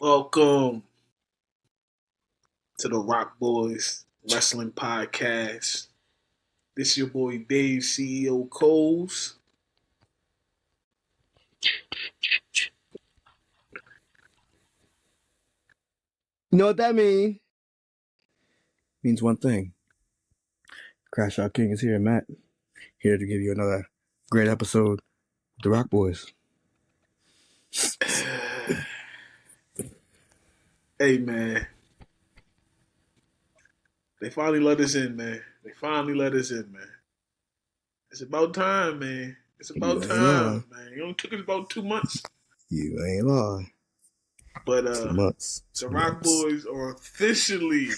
Welcome to the Rock Boys Wrestling Podcast. This your boy Dave, CEO Coles. You know what that means? Means one thing. Crash Out King is here, Matt. Here to give you another great episode of the Rock Boys. Hey man, they finally let us in, man. It's about time, man. It's about You ain't lying. time, man. It only took us about 2 months, You ain't lying. but 2 months. the Rock Boys are officially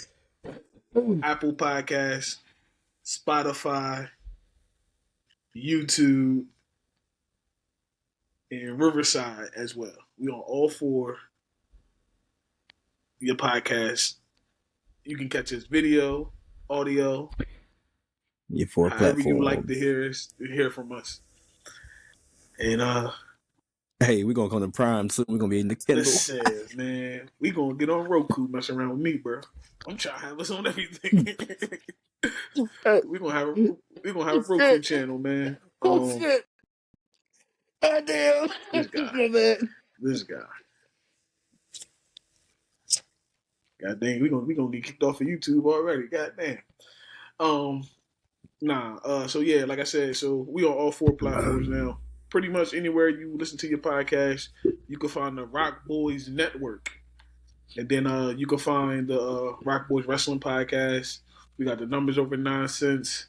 Apple Podcasts, Spotify, YouTube, and Riverside as well. We on all four your podcasts. You can catch us video, audio, Your four however platforms. you like to hear from us. And hey, we're gonna come to Prime soon. We're gonna be in the Kindle. listen, man, we gonna get on Roku messing around with me, bro. I'm trying to have us on everything. we gonna have a Roku channel, man. Shit! God damn! This guy. God dang, we gonna get kicked off of YouTube already. God damn. So yeah, like I said, so we on all four platforms now. Pretty much anywhere you listen to your podcast, you can find the Rock Boys Network. And then you can find the Rock Boys Wrestling Podcast. We got the Numbers Over Nonsense.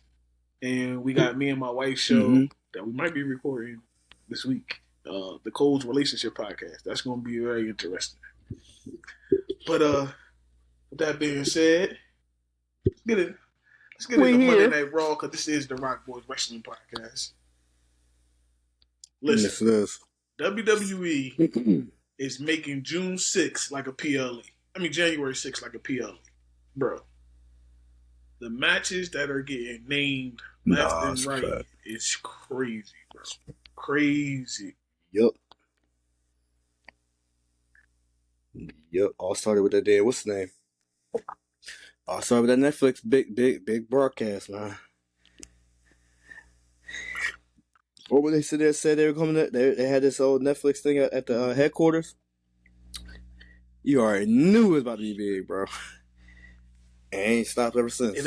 And we got me and my wife's show that we might be recording this week. The Cole's Relationship Podcast. That's gonna be very interesting. But with that being said, let's get into Monday Night Raw, because this is the Rock Boys Wrestling Podcast. Listen, yes, WWE is making June 6th like a PLE. I mean, January 6th like a PLE. Bro, the matches that are getting named left and right is crazy, bro. Crazy. Yup. All started with that day. What's the name? All started with that Netflix big broadcast, man. What were they said they were coming? They had this old Netflix thing at the headquarters. You already knew it was about to be big, bro. It ain't stopped ever since.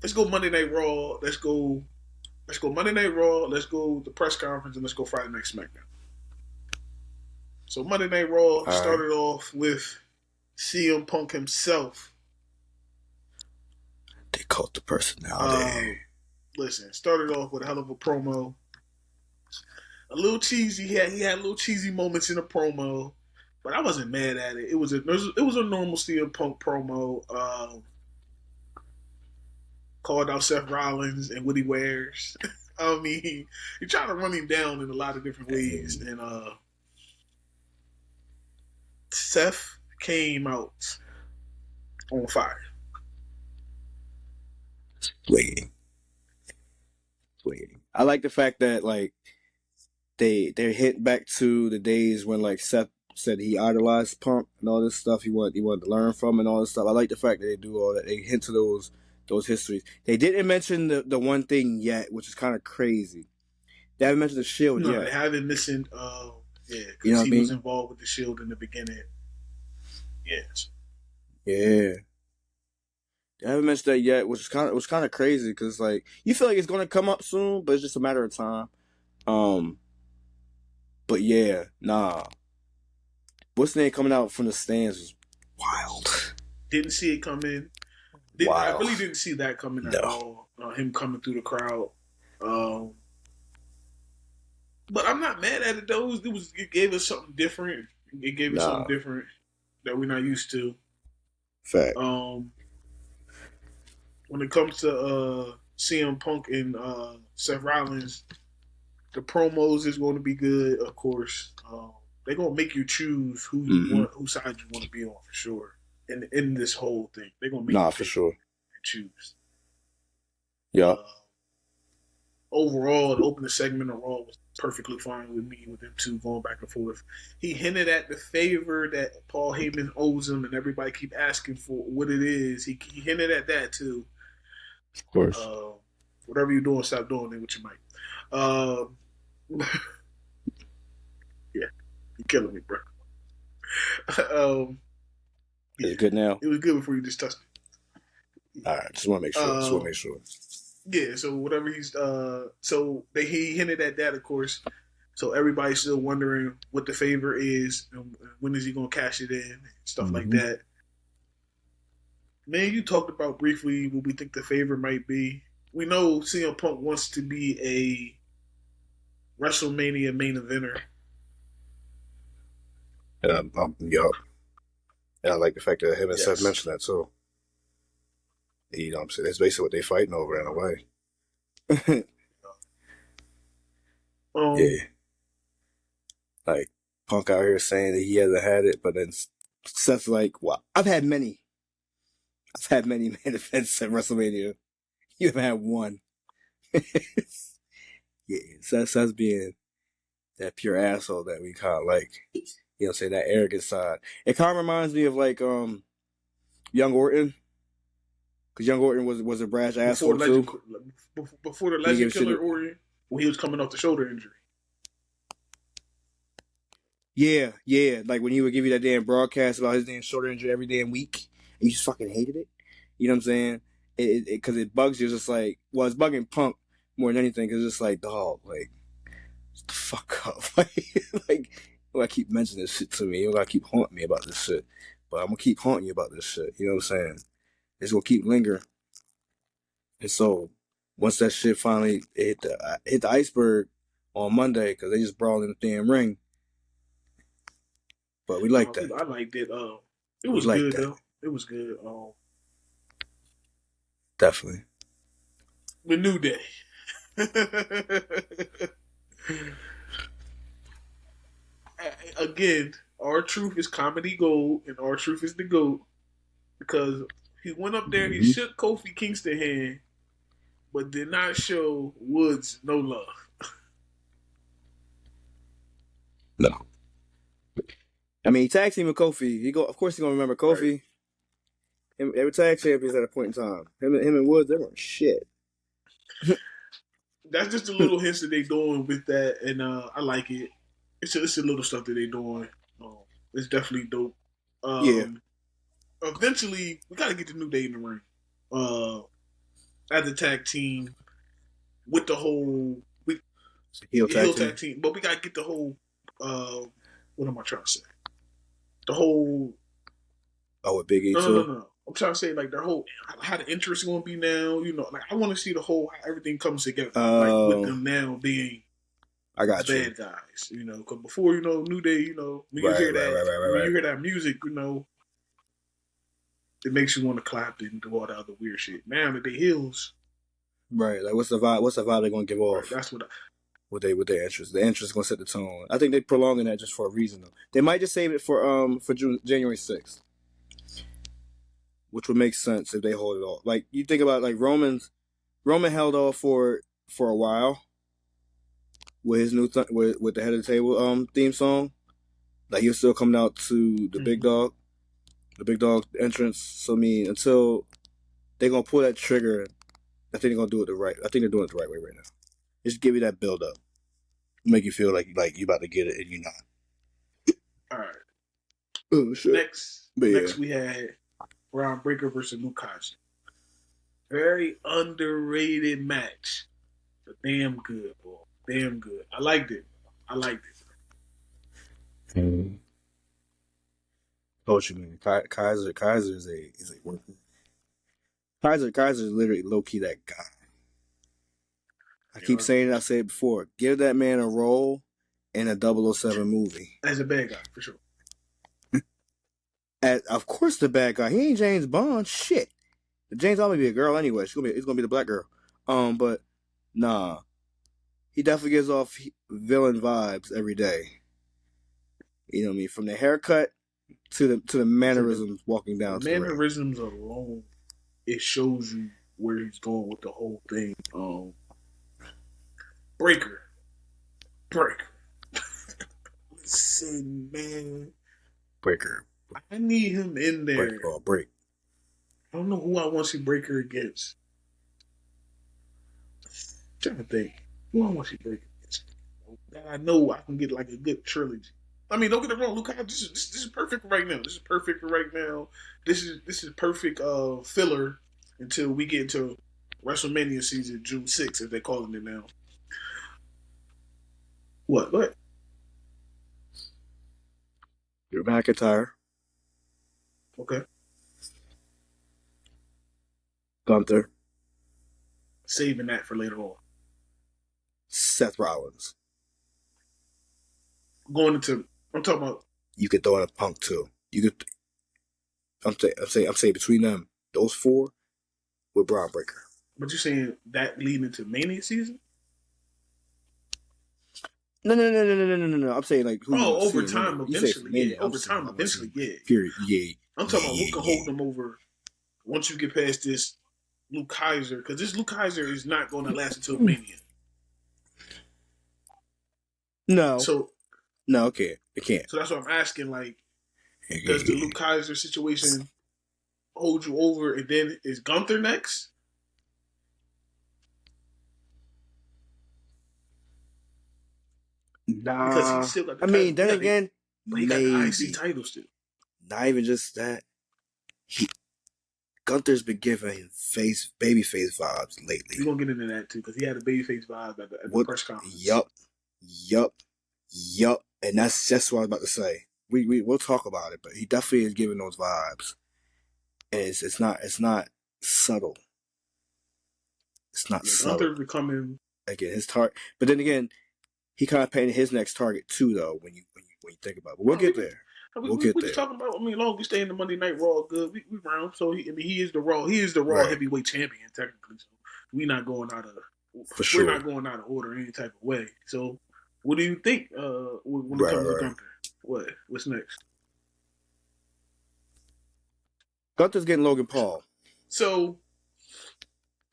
Let's go Monday Night Raw. Let's go Monday Night Raw. Let's go the press conference, and let's go Friday Night SmackDown. So Monday Night Raw started off with CM Punk himself. They caught the personality. Listen, started off with a hell of a promo. A little cheesy. He had little cheesy moments in the promo, but I wasn't mad at it. It was a normal CM Punk promo. Called out Seth Rollins and what he wears. I mean, he tried to run him down in a lot of different ways, and Seth came out on fire. Waiting. I like the fact that like they hit back to the days when like Seth said he idolized Punk and all this stuff he wanted to learn from and all this stuff. I like the fact that they do all that. They hint to those histories. They didn't mention the one thing yet, which is kind of crazy. They haven't mentioned the Shield yet. They haven't mentioned because he was involved with the Shield in the beginning. Yes. Yeah. They haven't mentioned that yet, which was kind of crazy because like you feel like it's gonna come up soon, but it's just a matter of time. But yeah, nah. What's the name coming out from the stands was wild. Didn't see it coming. I really didn't see that coming at all. Him coming through the crowd. But I'm not mad at it though. It gave us something different. It gave us something different that we're not used to. Fact. When it comes to CM Punk and Seth Rollins, the promos is going to be good, of course. They're going to make you choose who you want, whose side you want to be on for sure. In this whole thing, they're going to make you for sure choose. Yeah. Overall, the opening segment of Raw was perfectly fine with me with them two going back and forth. He hinted at the favor that Paul Heyman owes him, and everybody keep asking for what it is. He hinted at that too. Of course. Whatever you're doing, stop doing it with your mic. Um, yeah, you're killing me, bro. Is Yeah, it good now? it was good before you just touched it. All right, just want to make sure. Yeah, so whatever so he hinted at that, of course. So everybody's still wondering what the favor is and when is he gonna cash it in, stuff like that. Man, you talked about briefly what we think the favor might be. We know CM Punk wants to be a WrestleMania main eventer. Yup. And I like the fact that him and Seth Yes. mentioned that too. You know what I'm saying? That's basically what they fighting over in a way. Yeah. Like Punk out here saying that he hasn't had it, but then Seth's like, "Well, I've had many main events at WrestleMania. You haven't had one." Yeah, Seth's being that pure asshole that we kind of like. You know, say that arrogant side. It kind of reminds me of like Young Orton, because Young Orton was a brash asshole too. Before the He Legend gave shit. Killer Orton, when he was coming off the shoulder injury. Yeah. Like when he would give you that damn broadcast about his damn shoulder injury every damn week, and you just fucking hated it. You know what I'm saying? Because it bugs you. It's just like, well, it's bugging Punk more than anything. Because it's just like, dog, like, shut the fuck up. like, you gotta keep mentioning this shit to me. You gotta keep haunting me about this shit. But I'm gonna keep haunting you about this shit. You know what I'm saying? It's gonna keep lingering. And so, once that shit finally hit the iceberg on Monday, because they just brawled in the damn ring. But we like that. I liked it. It We was like good that. though. It was good. Definitely. The New Day. Again, R-Truth is comedy gold, and R-Truth is the GOAT because he went up there, he shook Kofi Kingston's hand, but did not show Woods no love. No. I mean, he tag team with Kofi. Of course, he's gonna remember Kofi. Right. They were tag champions at a point in time. Him and Woods, they weren't shit. That's just the little hints that they doing with that, and I like it. It's a little stuff that they doing. It's definitely dope. Yeah. Eventually, we got to get the New Day in the ring. As a tag team with the whole heel tag team, but we got to get the whole. What am I trying to say? The whole. Oh, with Big E too? No. I'm trying to say like their whole how the interest is going to be now. You know, like I want to see the whole how everything comes together. Like with them now being. I got bad guys, you know, because before, you know, New Day, you know, when you hear that music, you know, it makes you want to clap and do all the other weird shit. Now that they heels, right? Like, what's the vibe? What's the vibe they're gonna give off? Right, that's what. With their interest, the interest is gonna set the tone. I think they're prolonging that just for a reason, though. They might just save it for January 6th, which would make sense if they hold it off. Like you think about like Roman held off for a while. With his new with the head of the table theme song, like he was still coming out to the big dog entrance. So I mean, until they're gonna pull that trigger, I think they're gonna do it I think they're doing it the right way right now. Just give you that build up, make you feel like you about to get it and you're not. All right. Oh shit. Next we had Braun Breaker versus Lukaku. Very underrated match, but damn good, boy. Damn good. I liked it. Told you, man. Kaiser is a worker. Kaiser is literally low key that guy. I keep saying it. I said it before. Give that man a role in a 007 movie. As a bad guy, for sure. Of course, the bad guy. He ain't James Bond. Shit. James Bond may be a girl anyway. It's gonna be the black girl. But nah. He definitely gives off villain vibes every day. You know what I mean? From the haircut to the mannerisms walking down. The mannerisms alone, it shows you where he's going with the whole thing. Breaker. Breaker. Listen, man. Breaker. I need him in Break, there. bro. Break. I don't know who I want to see Breaker against. I'm trying to think. Who I want to see Breaker against? I know I can get like a good trilogy. I mean, don't get it wrong, Luke. This is perfect right now. This is perfect right now. This is perfect filler until we get into WrestleMania season, June 6th, as they're calling it now. What? What? Drew McIntyre. Okay. Gunther. Saving that for later on. Seth Rollins. Going into, I'm talking about. You could throw in a Punk too. You could. I'm saying between them, those four, with Braun Breaker. But you're saying that leading into Mania season? No. I'm saying like who you Over see in time, Mania. You say eventually, Mania. yeah. Over time, eventually, yeah. Period. Yeah. I'm talking about who can hold them over once you get past this Luke Kaiser, because this Luke Kaiser is not going to last until Mania. No. So no, okay, it can't. So that's what I'm asking. Like, does the Luke Kaiser situation hold you over, and then is Gunther next? Nah. Because he still got the I title. mean, then again, but he got the IC title still. Not even just that. Gunther's been giving babyface vibes lately. We're gonna get into that too, because he had a babyface vibe at the press conference. Yup. And that's just what I was about to say. We'll talk about it, but he definitely is giving those vibes. And it's not subtle. It's not subtle. Gunther's becoming again his target, but then again, he kind of painted his next target too, though. When you think about it, but we'll get there. We'll get there. We're just talking about. I mean, long as we stay in the Monday Night Raw, good. We round. So he is the Raw. He is the Raw heavyweight champion technically. So we're not going out of. For sure. We're not going out of order in any type of way. So, what do you think when it comes to Gunther? What's next? Gunther's getting Logan Paul. So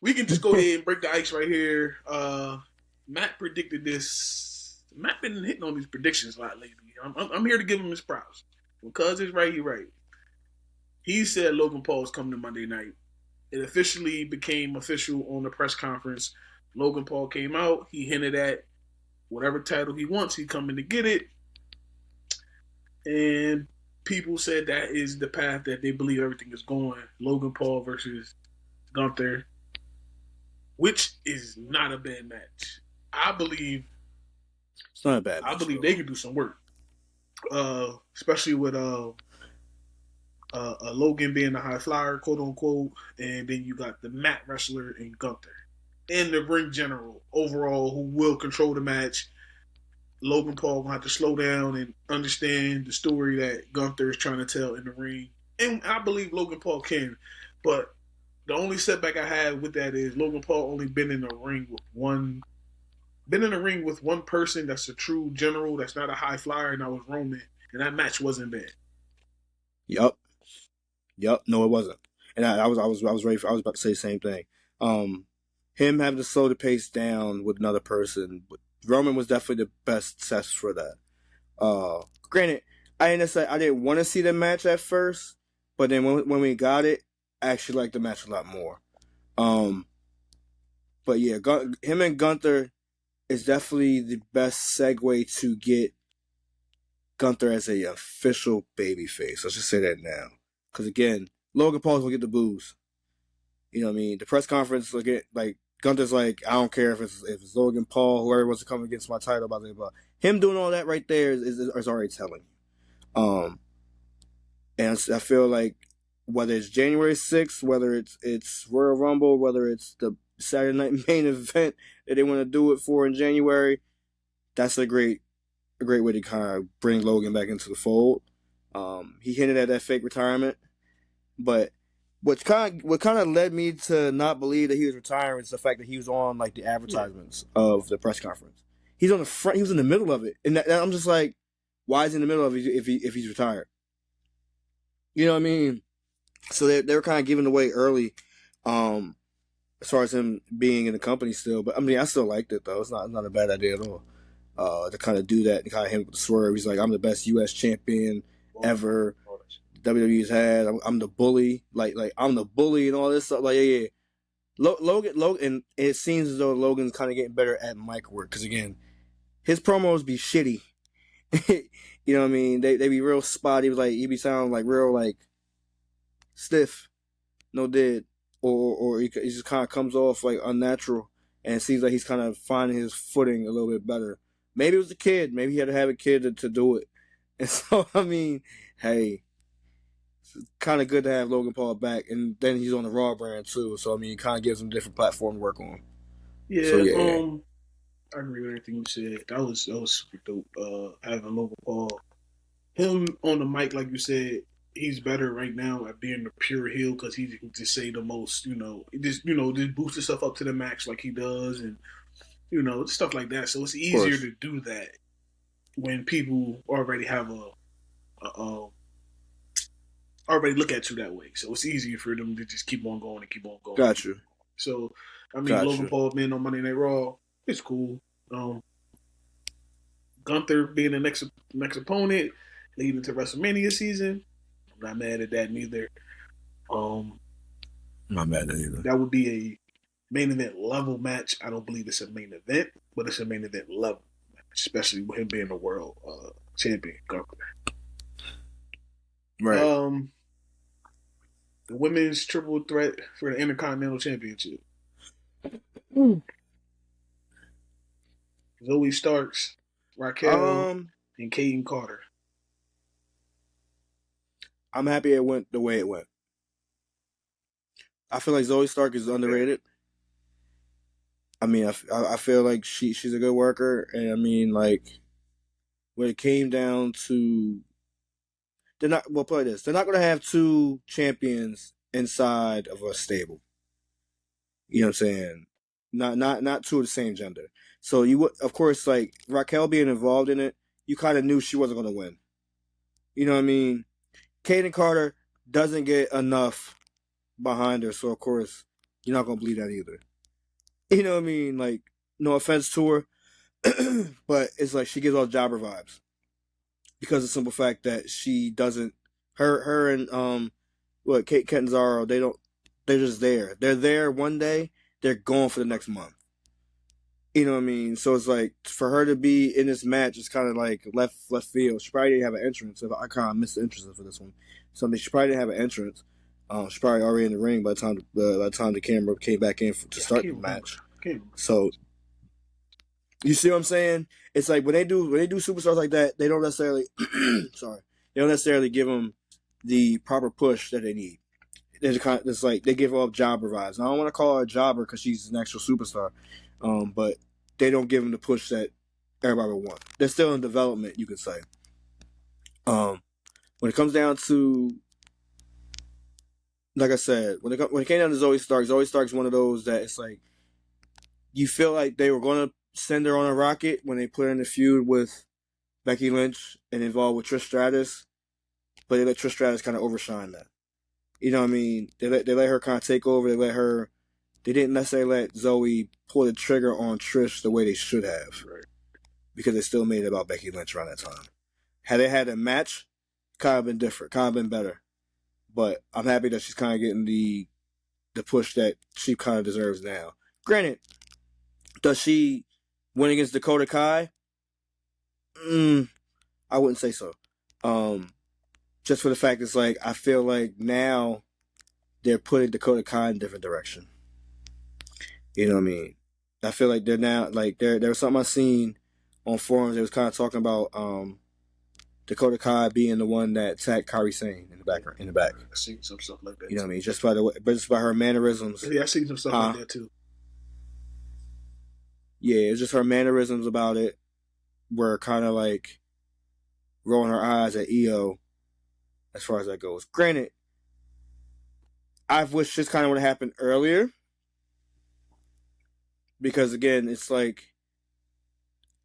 we can just go ahead and break the ice right here. Matt predicted this. Matt been hitting on these predictions a lot lately. I'm here to give him his props. Because it's right, he's right. He said Logan Paul is coming to Monday night. It officially became official on the press conference. Logan Paul came out. He hinted at whatever title he wants, he's coming to get it. And people said that is the path that they believe everything is going. Logan Paul versus Gunther, which is not a bad match. I believe it's not a bad match. I believe they can do some work. Especially with Logan being the high flyer, quote unquote, and then you got the mat wrestler in Gunther, and the ring general overall who will control the match. Logan Paul will have to slow down and understand the story that Gunther is trying to tell in the ring, and I believe Logan Paul can. But the only setback I have with that is Logan Paul only been in the ring with one person that's a true general, that's not a high flyer, and that was Roman, and that match wasn't bad. Yup. No, it wasn't. And I was ready for. I was about to say the same thing. Him having to slow the pace down with another person. Roman was definitely the best test for that. Granted, I didn't want to see the match at first, but then when we got it, I actually liked the match a lot more. But yeah, him and Gunther is definitely the best segue to get Gunther as a official babyface. Let's just say that now, because again, Logan Paul's gonna get the booze. You know what I mean? The press conference, like Gunther's like, I don't care if it's Logan Paul, whoever wants to come against my title, blah blah blah. Him doing all that right there is already telling you. And I feel like whether it's January 6th, whether it's Royal Rumble, whether it's the Saturday Night main event that they want to do it for in January, that's a great way to kind of bring Logan back into the fold. He hinted at that fake retirement, but what kind of led me to not believe that he was retiring is the fact that he was on like the advertisements of the press conference. He's on the front. He was in the middle of it, and I'm just like, why is he in the middle of it if he's retired? You know what I mean? So they were kind of giving away early, as far as him being in the company still. But I mean, I still liked it though. It's not a bad idea at all. to kind of do that and kind of him with the swerve. He's like, I'm the best U.S. champion ever WWE's had. I'm the bully, like I'm the bully and all this stuff. Like yeah. Logan, and it seems as though Logan's kind of getting better at mic work because again, his promos be shitty. You know what I mean? They be real spotty. He be sounding like real like stiff, no dead, or he just kind of comes off like unnatural, and it seems like he's kind of finding his footing a little bit better. Maybe it was a kid. Maybe he had to have a kid to do it. And so I mean, hey, it's kind of good to have Logan Paul back, and then he's on the Raw brand too. So I mean, it kind of gives him a different platform to work on. So Yeah, yeah. I agree with everything you said. That was super dope. Having Logan Paul, him on the mic, like you said, he's better right now at being the pure heel because he can just say the most, just boost himself up to the max like he does, and stuff like that. So it's Of easier course. to do that when people already have a already look at you that way. So it's easier for them to just keep on going and keep on going and Got keep you. on going. So I mean, Got Logan you. Paul being on Monday Night Raw, it's cool. Gunther being the next opponent leading to WrestleMania season, I'm not mad at that neither. Um, I'm not mad at that either. that would be a main event level match. I don't believe it's a main event, but it's a main event level, especially with him being the world champion. Right. Um, the women's triple threat for the Intercontinental Championship: Zoe Starks, Raquel, Um, and Kaden Carter. I'm happy it went the way it went. I feel like Zoe Stark is Yeah, underrated. I mean, I feel like she's a good worker, and I mean, like when it came down to, they're not. Well, play this. They're not going to have two champions inside of a stable. You know what I'm saying? Not two of the same gender. So you would, of course, like Raquel being involved in it, you kind of knew she wasn't going to win. You know what I mean? Kaden Carter doesn't get enough behind her, so of course you're not going to believe that either. You know what I mean? Like, no offense to her, but it's like she gives off jobber vibes because of the simple fact that she doesn't. Her and Kate Catanzaro, they don't. They're just there. They're there one day. They're gone for the next month. You know what I mean? So it's like for her to be in this match, it's kind of like left field. She probably didn't have an entrance. I kind of missed the entrance for this one. So I mean, she probably didn't have an entrance. She's probably already in the ring by the time the camera came back in to yeah, I start can't the remember. match. I can't remember. So you see what I'm saying? It's like when they do superstars like that, they don't necessarily sorry, they don't necessarily give them the proper push that they need. It's like they give off jobber vibes. And I don't want to call her a jobber because she's an actual superstar, but they don't give them the push that everybody would want. They're still in development, you could say. When it comes down to, like I said, when it came down to Zoe Stark's one of those that it's like you feel like they were going to send her on a rocket when they put her in the feud with Becky Lynch and involved with Trish Stratus, but they let Trish Stratus kind of overshine that. You know what I mean? They let her kind of take over. They didn't necessarily let Zoe pull the trigger on Trish the way they should have Right. because they still made it about Becky Lynch around that time. Had they had a match, kind of been different, kind of been better. But I'm happy that she's kind of getting the push that she kind of deserves now. Granted, does she win against Dakota Kai? I wouldn't say so. Just for the fact it's like I feel like now they're putting Dakota Kai in a different direction. You know what I mean? I feel like they're now like there was something I seen on forums. It was kind of talking about Dakota Kai being the one that attacked Kairi Sane in the back. In the back, I seen some stuff like that you know what I too. mean? Just by the way, but just by her mannerisms, Yeah, I seen some stuff like huh? that too. Yeah, it's just her mannerisms about it were kind of like rolling her eyes at EO as far as that goes. Granted, I've wished this kind of would have happened earlier because again, it's like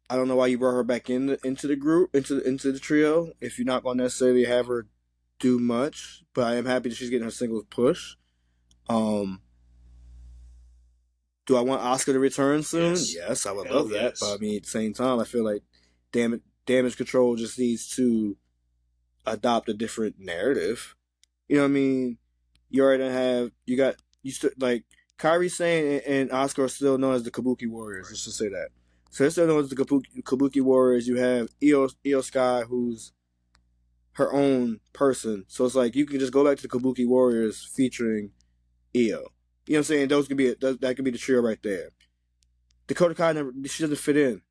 I don't know why you brought her back into the group into the trio if you're not going to necessarily have her do much. But I am happy that she's getting her singles push. Um, Do I want Oscar to return soon? Yes. Yes, I would Hell love that. But I yes. mean, at the same time, I feel like Damage Control just needs to adopt a different narrative. You know what I mean? You already have like Kyrie Sane and Oscar are still known as the Kabuki Warriors. Let's just say that. So they're still known as the Kabuki Warriors. You have Io Sky, who's her own person. So it's like you can just go back to the Kabuki Warriors featuring Io. You know what I'm saying? Those could be that could be the trio right there. Dakota Kai she doesn't fit in.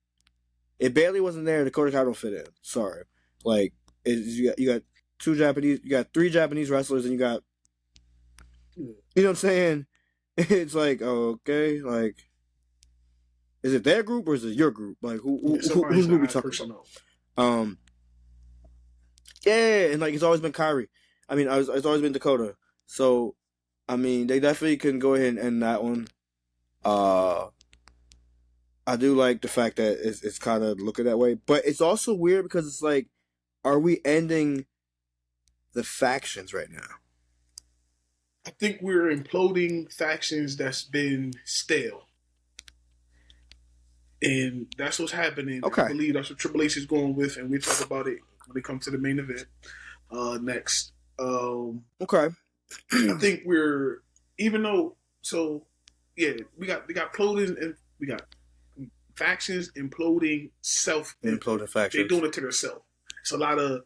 It barely wasn't there. Dakota Kai don't fit in. Sorry. Like you got you got 3 Japanese wrestlers, and you got, you know what I'm saying? It's like, okay, like, is it their group or is it your group? Like, whose group we talking about? Yeah, and like it's always been Kyrie. I mean, it's always been Dakota. So, I mean, they definitely can go ahead and end that one. I do like the fact that it's kind of looking that way, but it's also weird because it's like, are we ending the factions right now? I think we're imploding factions that's been stale. And that's what's happening. Okay. I believe that's what Triple H is going with, and we talk about it when it comes to the main event next. Okay. I think we're, even though, so yeah, we got imploding, and we got factions imploding imploding factions. They're doing it to themselves. It's a lot of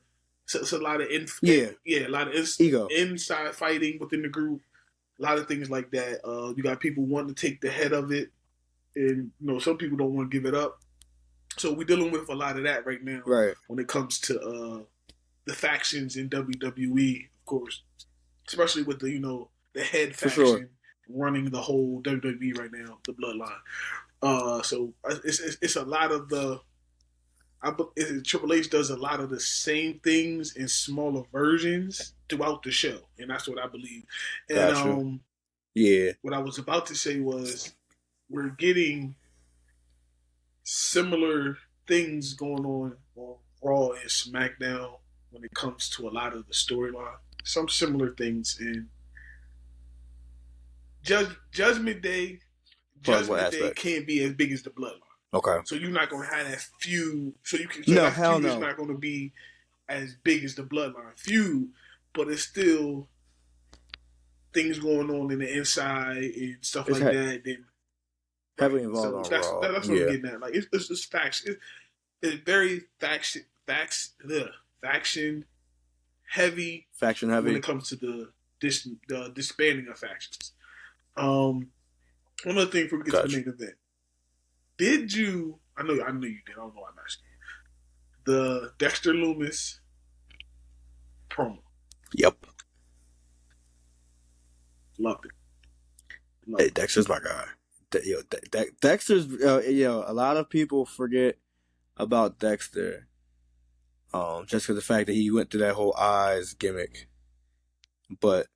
a lot of a lot of ego, inside fighting within the group, a lot of things like that. You got people wanting to take the head of it, and some people don't want to give it up. So we're dealing with a lot of that right now. Right. When it comes to the factions in WWE, of course, especially with the head faction running the whole WWE right now, the Bloodline. So it's a lot of Triple H does a lot of the same things in smaller versions throughout the show, and that's what I believe. And what I was about to say was we're getting similar things going on Raw and SmackDown when it comes to a lot of the storyline. Some similar things in Judgment Day. Judgment Day can't be as big as the Bloodline. Okay. So you're not gonna have that feud. So you can. So that feud is not gonna be as big as the Bloodline feud, but it's still things going on in the inside and stuff like that. Then heavily involved on that's Raw. That's what I'm getting at. Like it's facts. It's very faction heavy. Faction heavy when it comes to the disbanding of factions. One other thing before we get to the main event. Did you? I know you did. I don't know why I'm asking. The Dexter Lumis promo. Yep. Loved it. Hey, Dexter's my guy. Dexter's. A lot of people forget about Dexter. Just for the fact that he went through that whole eyes gimmick. But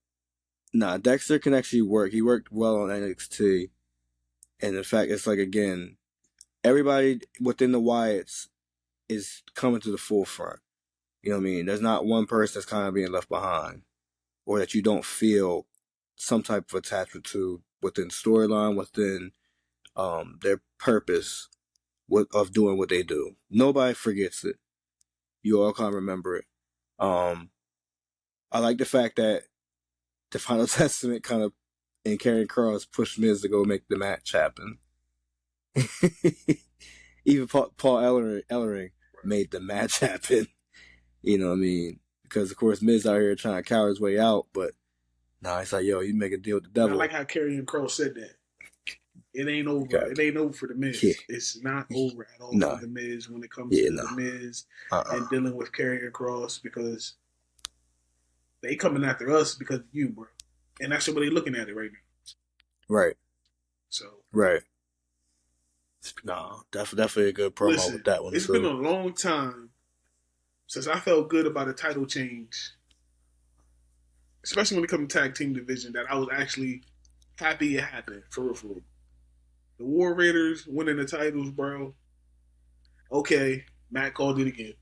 Dexter can actually work. He worked well on NXT. And in fact, it's like, again, everybody within the Wyatts is coming to the forefront. You know what I mean? There's not one person that's kind of being left behind, or that you don't feel some type of attachment to within storyline, within their purpose of doing what they do. Nobody forgets it. You all kind of remember it. I like the fact that the Final Testament kind of, and Karrion Kross pushed Miz to go make the match happen. Even Paul Ellering made the match happen. You know what I mean? Because, of course, Miz out here trying to cower his way out, but it's like, yo, you make a deal with the devil. I like how Karrion Kross said that. It ain't over. Okay. It ain't over for the Miz. Yeah. It's not over at all for the Miz when it comes to the Miz and dealing with Karrion Kross, because they coming after us because of you, bro. And that's the way they're looking at it right now. Right. So. Right. Definitely a good promo with that one. It's been a long time since I felt good about a title change, especially when it comes to tag team division, that I was actually happy it happened, for real. The War Raiders winning the titles, bro. Okay, Matt called it again.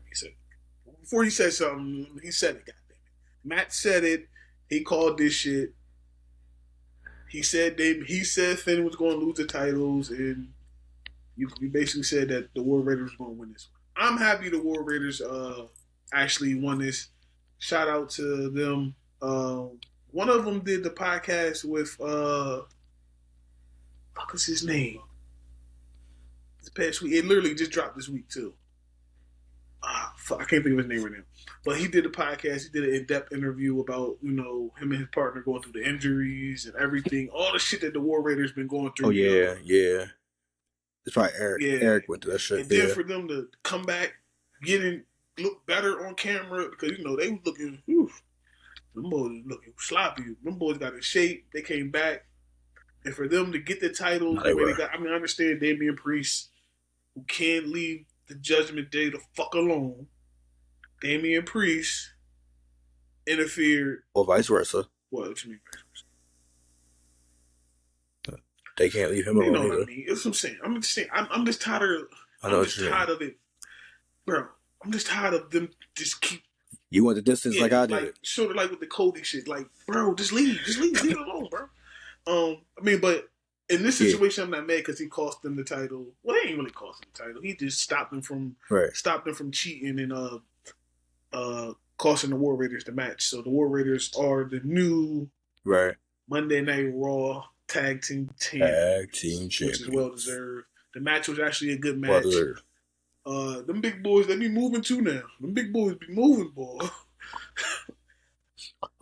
He said, before he said something, he said it, goddamn it. Matt said it. He called this shit. He said Finn was going to lose the titles, and you basically said that the War Raiders were going to win this one. I'm happy the War Raiders actually won this. Shout out to them. One of them did the podcast with fuck is his name? This past week, it literally just dropped this week too. Fuck, I can't think of his name right now. But he did a podcast. He did an in-depth interview about him and his partner going through the injuries and everything, all the shit that the War Raiders been going through. Oh yeah, yeah. It's probably Eric. Yeah. Eric went through that shit. And then for them to come back, look better on camera because they was looking. Them boys was looking sloppy. Them boys got in shape. They came back, and for them to get the titles, the way they got. I mean, I understand Damian Priest, who can't leave the Judgment Day the fuck alone. Damian Priest interfered, or vice versa. What you mean vice versa? They can't leave him alone. You know either. what I mean? That's what I'm saying. I'm just tired of. I'm just tired of it, bro. I'm just tired of them just keep. You want the distance like I did. Sort of like with the Cody shit. Like, bro, just leave it alone, bro. I mean, but in this situation, I'm not mad because he cost them the title. Well, he ain't really cost them the title. He just stopped them from cheating and costing the War Raiders the match. So the War Raiders are the new Monday Night Raw Tag Team Champions, which is well deserved. The match was actually a good match. Well deserved. Them big boys, they be moving too now. Them big boys be moving, boy.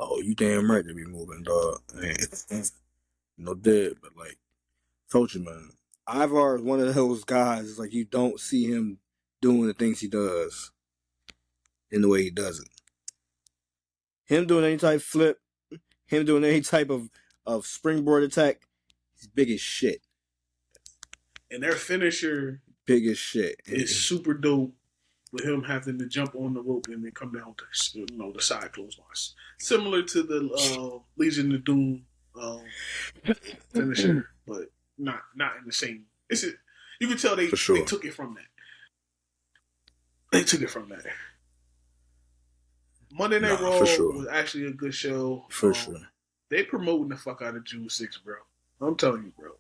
Oh, you damn right they be moving, dog. No dead, but like, told you, man. Ivar is one of those guys. It's like you don't see him doing the things he does in the way he does it. Him doing any type of flip, him doing any type of springboard attack, he's big as shit. And their finisher, big as shit, is super dope. With him having to jump on the rope and then come down to the side clotheslines, similar to the Legion of Doom finisher, but not in the same. You can tell they took it from that. They took it from that. Monday Night Raw was actually a good show. For sure. They promoting the fuck out of June 6th, bro. I'm telling you, bro.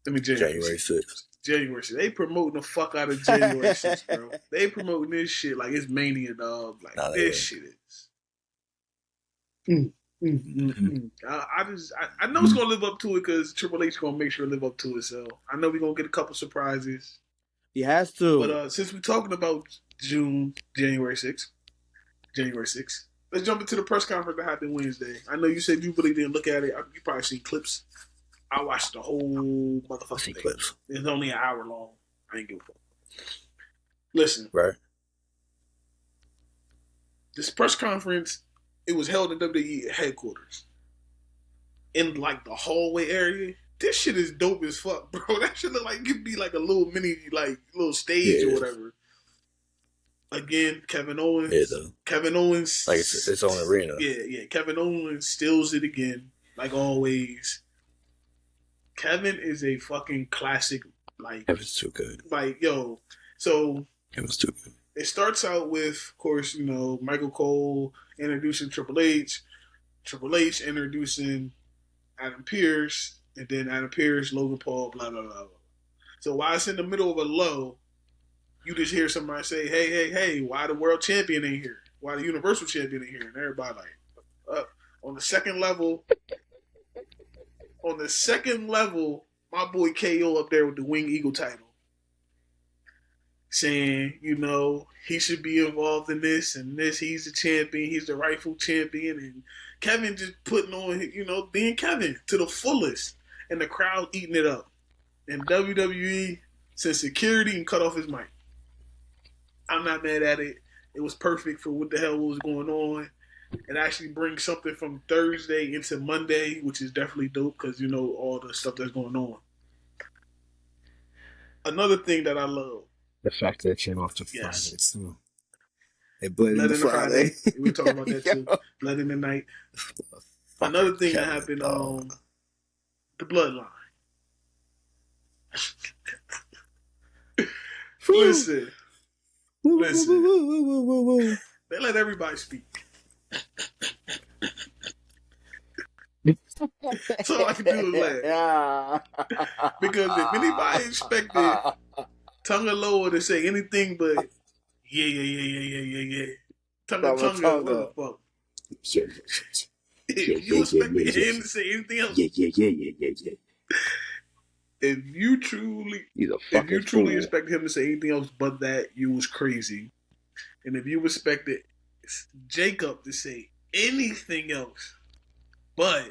January 6th. January 6th. They promoting the fuck out of January 6th, bro. They promoting this shit like it's Mania, dog. Like, this shit is. I know it's gonna live up to it because Triple H gonna make sure to live up to it. So I know we're gonna get a couple surprises. He has to. But since we're talking about January 6th, let's jump into the press conference that happened Wednesday. I know you said you really didn't look at it. You probably seen clips. I watched the whole motherfucking thing. Clips. It's only an hour long. I ain't give a fuck. Listen. Right. This press conference, it was held in WWE headquarters. In like the hallway area. This shit is dope as fuck, bro. That shit look like it could be like a little mini, like little stage or whatever. Again, Kevin Owens. Yeah, Kevin Owens. Like it's its own arena. Yeah. Kevin Owens steals it again, like always. Kevin is a fucking classic. Like Kevin's too good. Like so Kevin's too good. It starts out with, of course, Michael Cole introducing Triple H, Triple H introducing Adam Pearce, and then Adam Pearce, Logan Paul, blah blah blah. So while it's in the middle of a low, you just hear somebody say, "Hey, why the world champion ain't here? Why the Universal champion ain't here?" And everybody like, on the second level. On the second level, my boy KO up there with the Wing Eagle title. Saying, he should be involved in this and this. He's the champion. He's the rightful champion. And Kevin just putting on, being Kevin to the fullest. And the crowd eating it up. And WWE sent security and cut off his mic. I'm not mad at it. It was perfect for what the hell was going on. It actually brings something from Thursday into Monday, which is definitely dope because all the stuff that's going on. Another thing that I love. The fact that it came off to Friday too. It bled into Friday. We were talking about that too. Bled in the night. Another thing that happened, the bloodline. Listen. They let everybody speak. That's all I can do is laugh. Because if anybody expected Tonga Loa to say anything but yeah. Tonga, what the fuck? If you expected him to say anything else, Yeah. if you truly He's a fucking fool. expected him to say anything else but that, you was crazy. And if you expected Jacob to say anything else but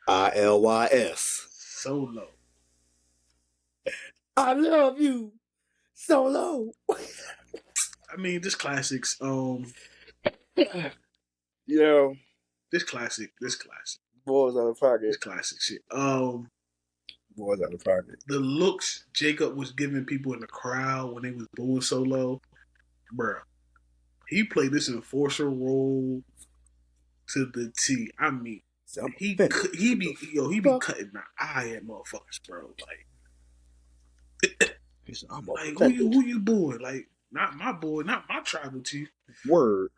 ILYS. Solo, I love you, Solo. I mean, this classics. Yo, This classic. boys out of pocket. This classic shit. Boys out of pocket. The looks Jacob was giving people in the crowd when they was booing Solo, bruh. He played this enforcer role to the T. I mean, he be cutting the eye at motherfuckers, bro. Like who you booing? Like not my boy, not my tribal chief. Word.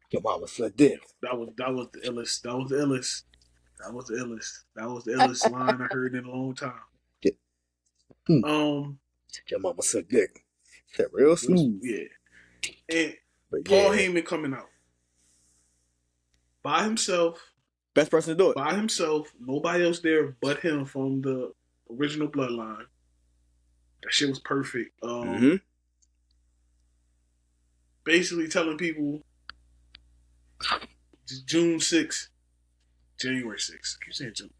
Your mama said this. That was the illest. That was the illest line I heard in a long time. Your mama said dick. That real smooth. Yeah. And Paul Heyman coming out by himself. Best person to do it. By himself. Nobody else there but him from the original bloodline. That shit was perfect. Basically telling people June 6th, January 6th. I keep saying June.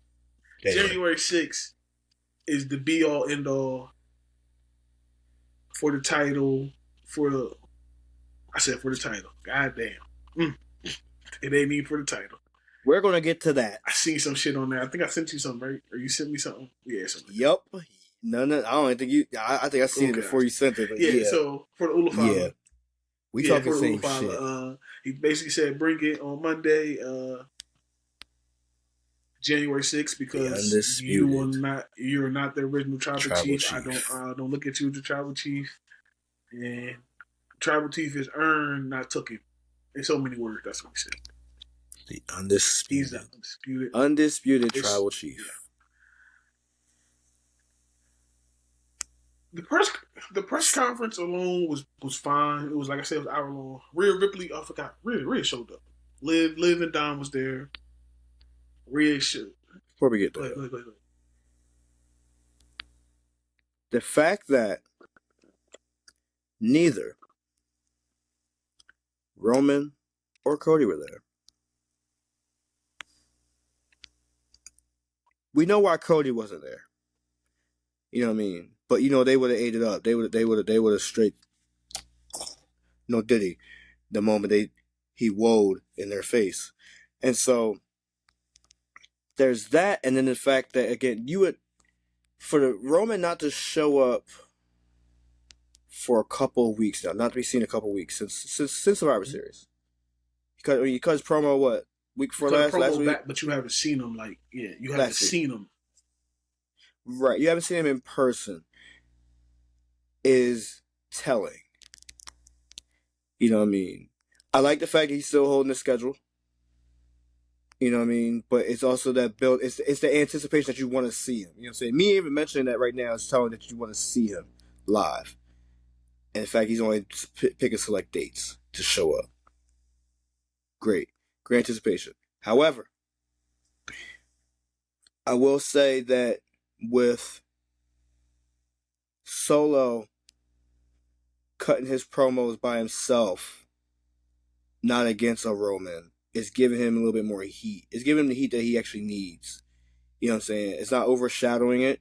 January 6th is the be all end all for the title. I said for the title. God damn. It ain't even for the title. We're gonna get to that. I seen some shit on there. I think I sent you something, right? Or you sent me something? Yeah, something. Yep. No, I don't think you. I think I seen it before you sent it. But yeah. So for the Ulafala, yeah, we talking the same shit. He basically said, "Bring it on Monday, January 6th, because you're not the original tribal chief. I don't look at you as the tribal chief, and tribal chief is earned, not taken. In so many words, that's what he said. The undisputed, he's the undisputed tribal chief." Yeah. The press conference alone was fine. It was, like I said, it was hour long. Rhea Ripley, I forgot. Rhea showed up. Liv and Dom was there. Rhea showed. Before we get there, go ahead. The fact that neither Roman or Cody were there. We know why Cody wasn't there. You know what I mean? But they would have ate it up. They would have straight Diddy the moment he woed in their face. And so there's that, and then the fact that, again, for the Roman not to show up for a couple of weeks now, not to be seen a couple of weeks since Survivor Series. Because promo week before last week, but you haven't seen him you haven't seen him. Right, you haven't seen him in person. Is telling. You know what I mean? I like the fact that he's still holding the schedule. You know what I mean? But it's also that build. It's the anticipation that you want to see him. You know what I'm saying? Me even mentioning that right now is telling that you want to see him live. And in fact, he's only picking select dates to show up. Great anticipation. However, I will say that with Solo cutting his promos by himself, not against a Roman, is giving him a little bit more heat. It's giving him the heat that he actually needs. You know what I'm saying? It's not overshadowing it.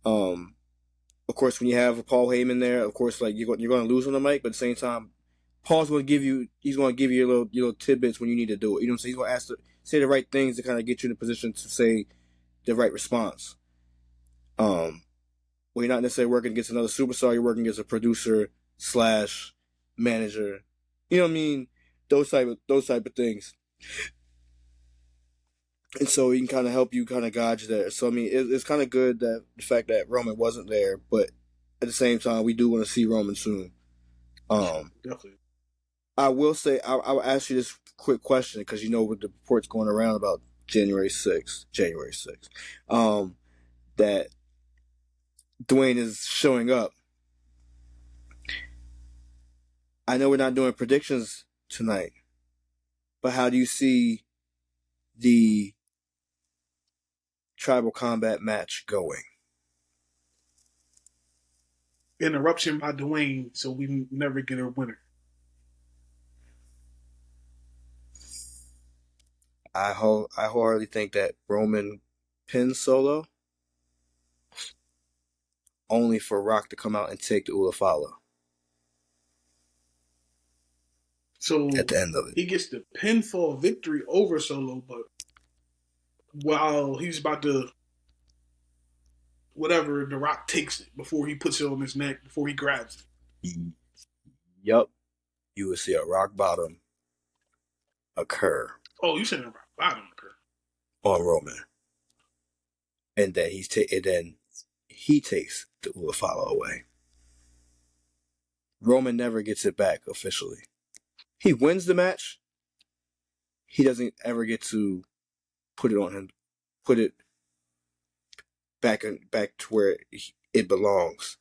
Of course, when you have Paul Heyman there, of course, like you're going to lose on the mic, but at the same time, Paul's going to give you your little tidbits when you need to do it. You know what I'm saying? He's going to ask to say the right things to kind of get you in a position to say the right response. Well, you're not necessarily working against another superstar. You're working against a producer / manager. You know what I mean? Those type of things. And so he can kind of help you kind of gauge there. So, I mean, it's kind of good that the fact that Roman wasn't there, but at the same time, we do want to see Roman soon. Definitely. I will say, I'll ask you this quick question because with the reports going around about January 6th, that Dwayne is showing up. I know we're not doing predictions tonight, but how do you see the tribal combat match going? Interruption by Dwayne, so we never get a winner. I wholeheartedly think that Roman pins Solo, only for Rock to come out and take the Ulafala So at the end of it. he gets the pinfall victory over Solo, but while he's about to whatever, The Rock takes it before he puts it on his neck, before he grabs it. Yup. You will see a rock bottom occur. Oh, you said a rock bottom occur on Roman, and then he takes the Ulafala away. Roman never gets it back officially. He wins the match. He doesn't ever get to put it on him, put it back to where it belongs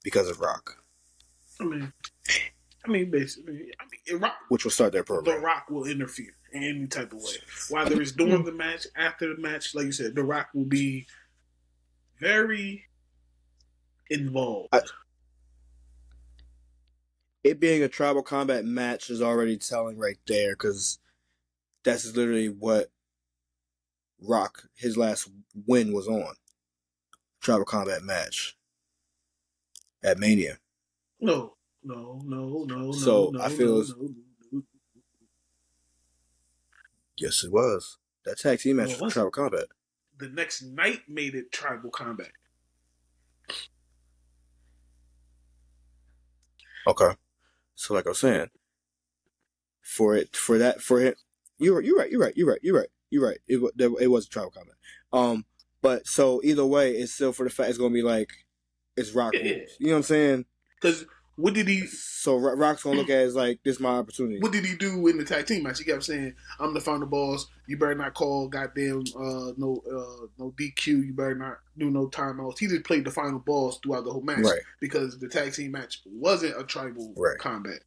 because of Rock. Basically, Rock, which will start their program. The Rock will interfere in any type of way, whether it's during the match, after the match. Like you said, The Rock will be very involved. It being a tribal combat match is already telling right there, because that's literally what Rock, his last win was on. Tribal combat match at Mania. No. So I feel yes, it was. That tag team match was tribal combat. The next night made it tribal combat. Okay. So like I was saying, for him, you're right. It was a tribal combat. But so either way, it's still for the fact it's gonna be like it's Rock rules. You know what I'm saying? Because what did he? So Rock's gonna look at it as like, this is my opportunity. What did he do in the tag team match? He kept saying, "I'm the final boss. You better not call goddamn no DQ. You better not do no timeouts." He just played the final boss throughout the whole match, right? Because the tag team match wasn't a tribal combat,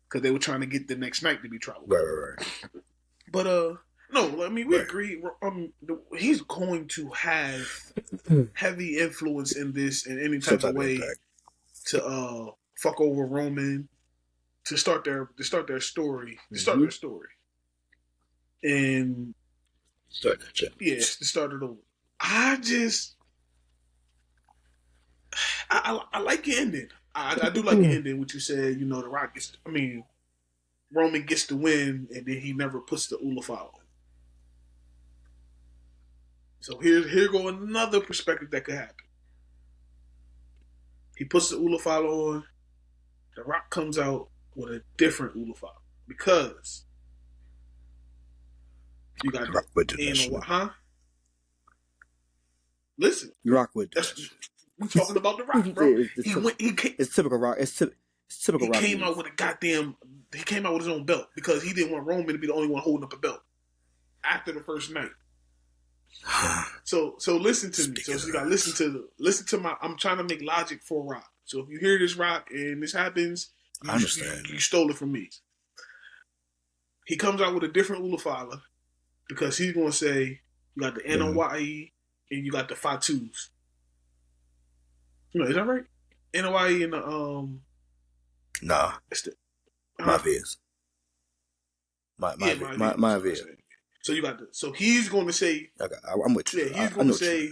because they were trying to get the next night to be tribal. Right. But no, I mean we agree. He's going to have heavy influence in this in any type of way to fuck over Roman, to start their story, their story, and start that shit. Yeah, to start it over. I like the ending. I do like the ending. What you said, The Rock gets. Roman gets the win, and then he never puts the Ulafala on. So here go another perspective that could happen. He puts the Ulafala on. The Rock comes out with a different Ulafala, because you got Rock would do that shit. Listen, you Rock would do that. We're talking about The Rock, bro. It's typical Rock. It's typical Rock. He came out with he came out with his own belt, because he didn't want Roman to be the only one holding up a belt after the first night. So listen to me. So you got to listen to my. I'm trying to make logic for Rock. So if you hear this, Rock, and this happens, I understand. You stole it from me. He comes out with a different Ulafala, because he's going to say you got the NOYE and you got the Fatus. Is that right? NOYE and the Nah. My Viz. My Viz. So you got the. So he's going to say. Okay, I'm with you. Yeah, he's going to say,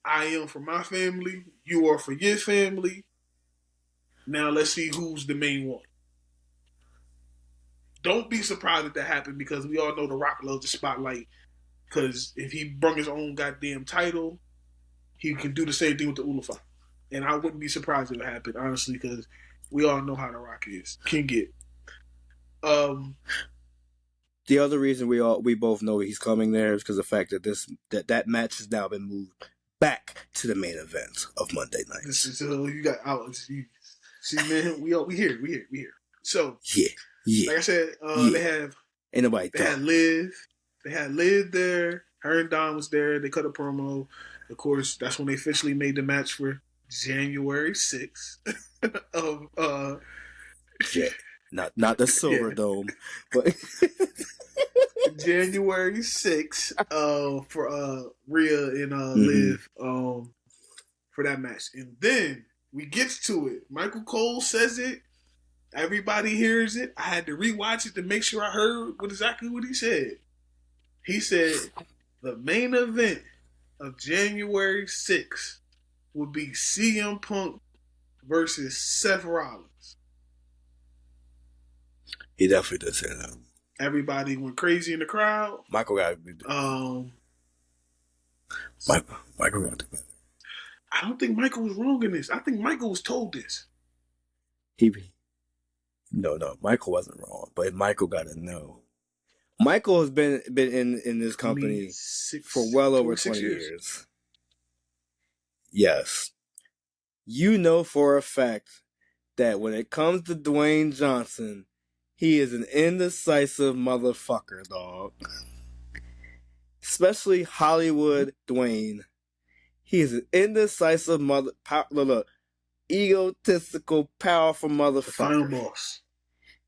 "I am for my family. You are for your family. Now let's see who's the main one." Don't be surprised if that happened, because we all know The Rock loves the spotlight. Because if he brung his own goddamn title, he can do the same thing with the Ulafala. And I wouldn't be surprised if it happened, honestly, because we all know how The Rock can get. The other reason we both know he's coming there is because of the fact that that match has now been moved back to the main event of Monday night. So you got Alex. See, man, we here. So yeah. Yeah, Like I said, yeah. Ain't nobody they had talking. Liv. They had Liv there. Her and Don was there. They cut a promo. Of course, that's when they officially made the match for January 6th of Yeah, not the Silver yeah, Dome, but January 6th for Rhea and mm-hmm. Liv for that match. And then we gets to it. Michael Cole says it. Everybody hears it. I had to rewatch it to make sure I heard exactly what he said. He said the main event of January 6th would be CM Punk versus Seth Rollins. He definitely did say that. Everybody went crazy in the crowd. Michael got to be. Michael got to be. I don't think Michael was wrong in this. I think Michael was told this. No, Michael wasn't wrong, but Michael got to know. Michael has been in this company for well over 20 years. Yes. You know for a fact that when it comes to Dwayne Johnson, he is an indecisive motherfucker, dog. Especially Hollywood Dwayne. He is an indecisive egotistical, powerful motherfucker. The final boss.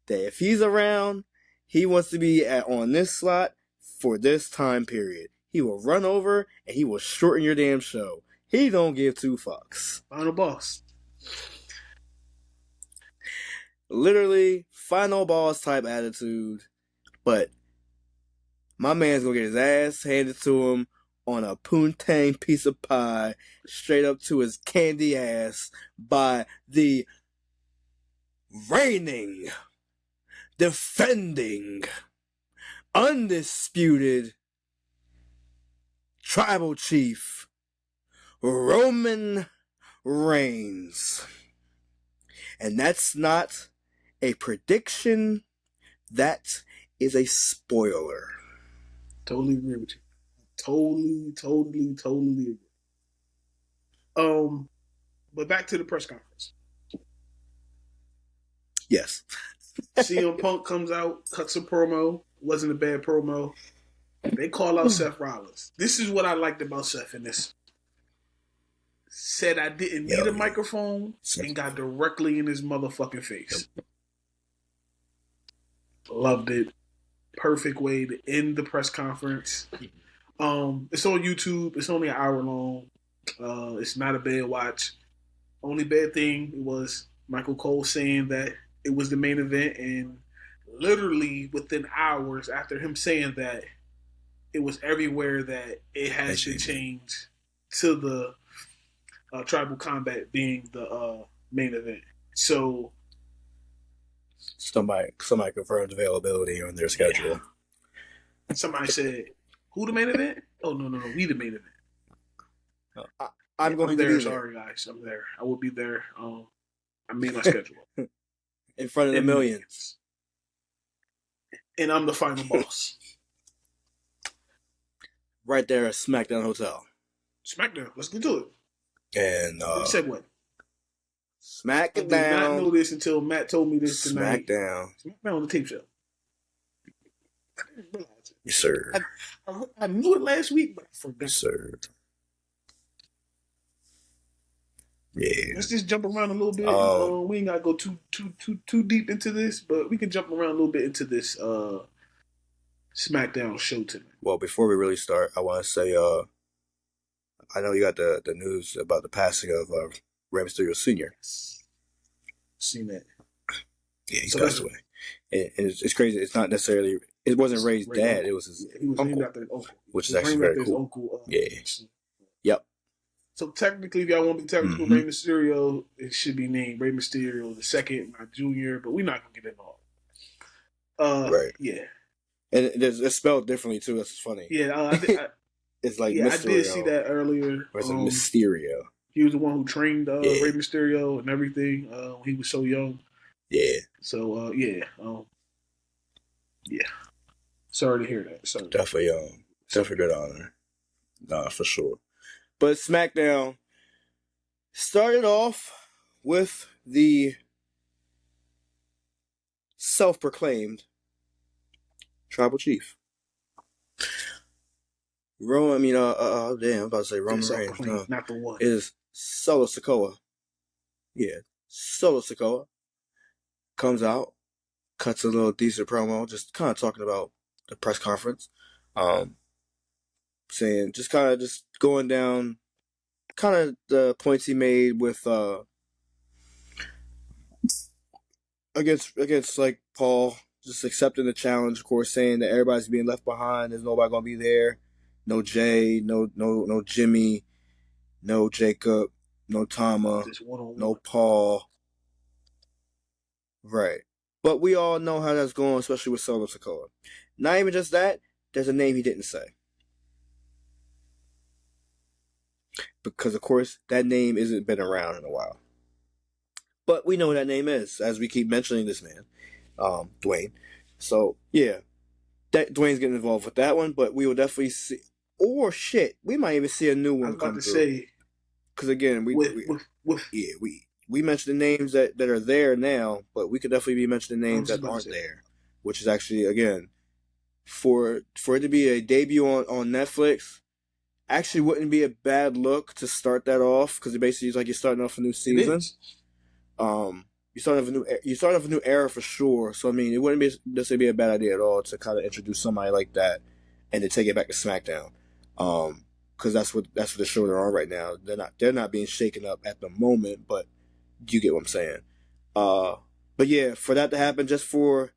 That if he's around, he wants to be on this slot for this time period. He will run over and he will shorten your damn show. He don't give two fucks. Final boss. Literally, final boss type attitude. But my man's gonna get his ass handed to him on a poontang piece of pie straight up to his candy ass by the reigning, defending, undisputed tribal chief Roman Reigns. And that's not a prediction, that is a spoiler. Totally agree with you. Totally agree. But back to the press conference. Yes. CM Punk comes out, cuts a promo. Wasn't a bad promo. They call out Seth Rollins. This is what I liked about Seth in this. Said I didn't need a microphone and got directly in his motherfucking face. Loved it. Perfect way to end the press conference. It's on YouTube. It's only an hour long. It's not a bad watch. Only bad thing was Michael Cole saying that it was the main event, and literally within hours after him saying that, it was everywhere that it has to change to the Tribal Combat being the main event. So somebody confirmed availability on their schedule. Somebody said, "Who the main event?" Oh no, we the main event. I'm going to be there. Sorry guys, I'm there. I will be there. I made my schedule in front of the millions, and I'm the final boss. Right there at SmackDown Hotel. SmackDown. Let's get to it. And segue. SmackDown. I did not know this until Matt told me this tonight. SmackDown on the tape show. Yes, sir. I knew it last week, but I forgot. Yes, sir. Yeah. Let's just jump around a little bit. We ain't gotta go too deep into this, but we can jump around a little bit into this SmackDown show tonight. Well, before we really start, I want to say, I know you got the news about the passing of Rey Mysterio Sr. Seen that? Yeah, he passed away. And it's crazy. It's not necessarily. It wasn't Rey's dad. Uncle. It was his he was uncle, named after his uncle, which is actually very cool. Uncle, yeah. Yep. So technically, if y'all want to be technical, Rey Mysterio, it should be named Rey Mysterio the second, not Junior. But we're not gonna get into all. Right. Yeah. And it's spelled differently too. That's funny. Yeah. It's like Mysterio. I did see that earlier. Or it's like Mysterio. He was the one who trained Rey Mysterio and everything when he was so young. Yeah. So yeah. Sorry to hear that. Sorry. Definitely good honor. Nah, for sure. But SmackDown started off with the self-proclaimed tribal chief. Damn, I'm about to say Roman Reigns. No, not the one. it is Solo Sikoa. Yeah, Solo Sikoa comes out, cuts a little decent promo, just kind of talking about the press conference, saying just going down, kind of the points he made with against like Paul, just accepting the challenge, of course, saying that everybody's being left behind. There's nobody gonna be there. No Jay, no Jimmy, no Jacob, no Tama, Just one-on-one. no Paul. Right. But we all know how that's going, especially with Solo Sikoa. Not even just that, there's a name he didn't say. Because, of course, that name isn't been around in a while. But we know who that name is, as we keep mentioning this man, Dwayne. So, yeah, Dwayne's getting involved with that one, but we will definitely see. Or shit, we might even see a new one come through. I was about to say, because again, we mentioned the names that are there now, but we could definitely be mentioning names that aren't there, which is actually, again, for it to be a debut on Netflix, actually wouldn't be a bad look to start that off, because it basically is like you're starting off a new season. It is. You start off a new era for sure. So I mean, it wouldn't necessarily be a bad idea at all to kind of introduce somebody like that and to take it back to SmackDown, because that's what the show they're on right now. They're not being shaken up at the moment, but you get what I'm saying. But yeah, for that to happen, just for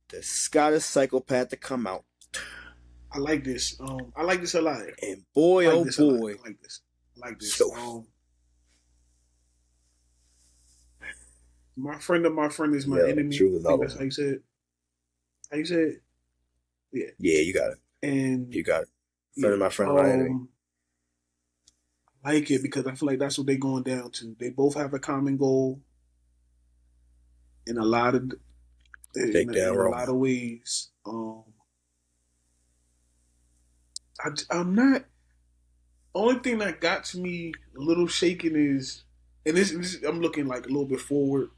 the Scottish psychopath to come out. I like this. I like this a lot. And boy, oh boy, I like this. I like this. So, my friend of my friend is my enemy. I think that's how you say it. How you say it? Yeah. Yeah, you got it. And you got it. Friend of my friend, my enemy. I like it because I feel like that's what they're going down to. They both have a common goal in a lot of ways. I'm not. Only thing that got to me a little shaken is, and this I'm looking like a little bit forward.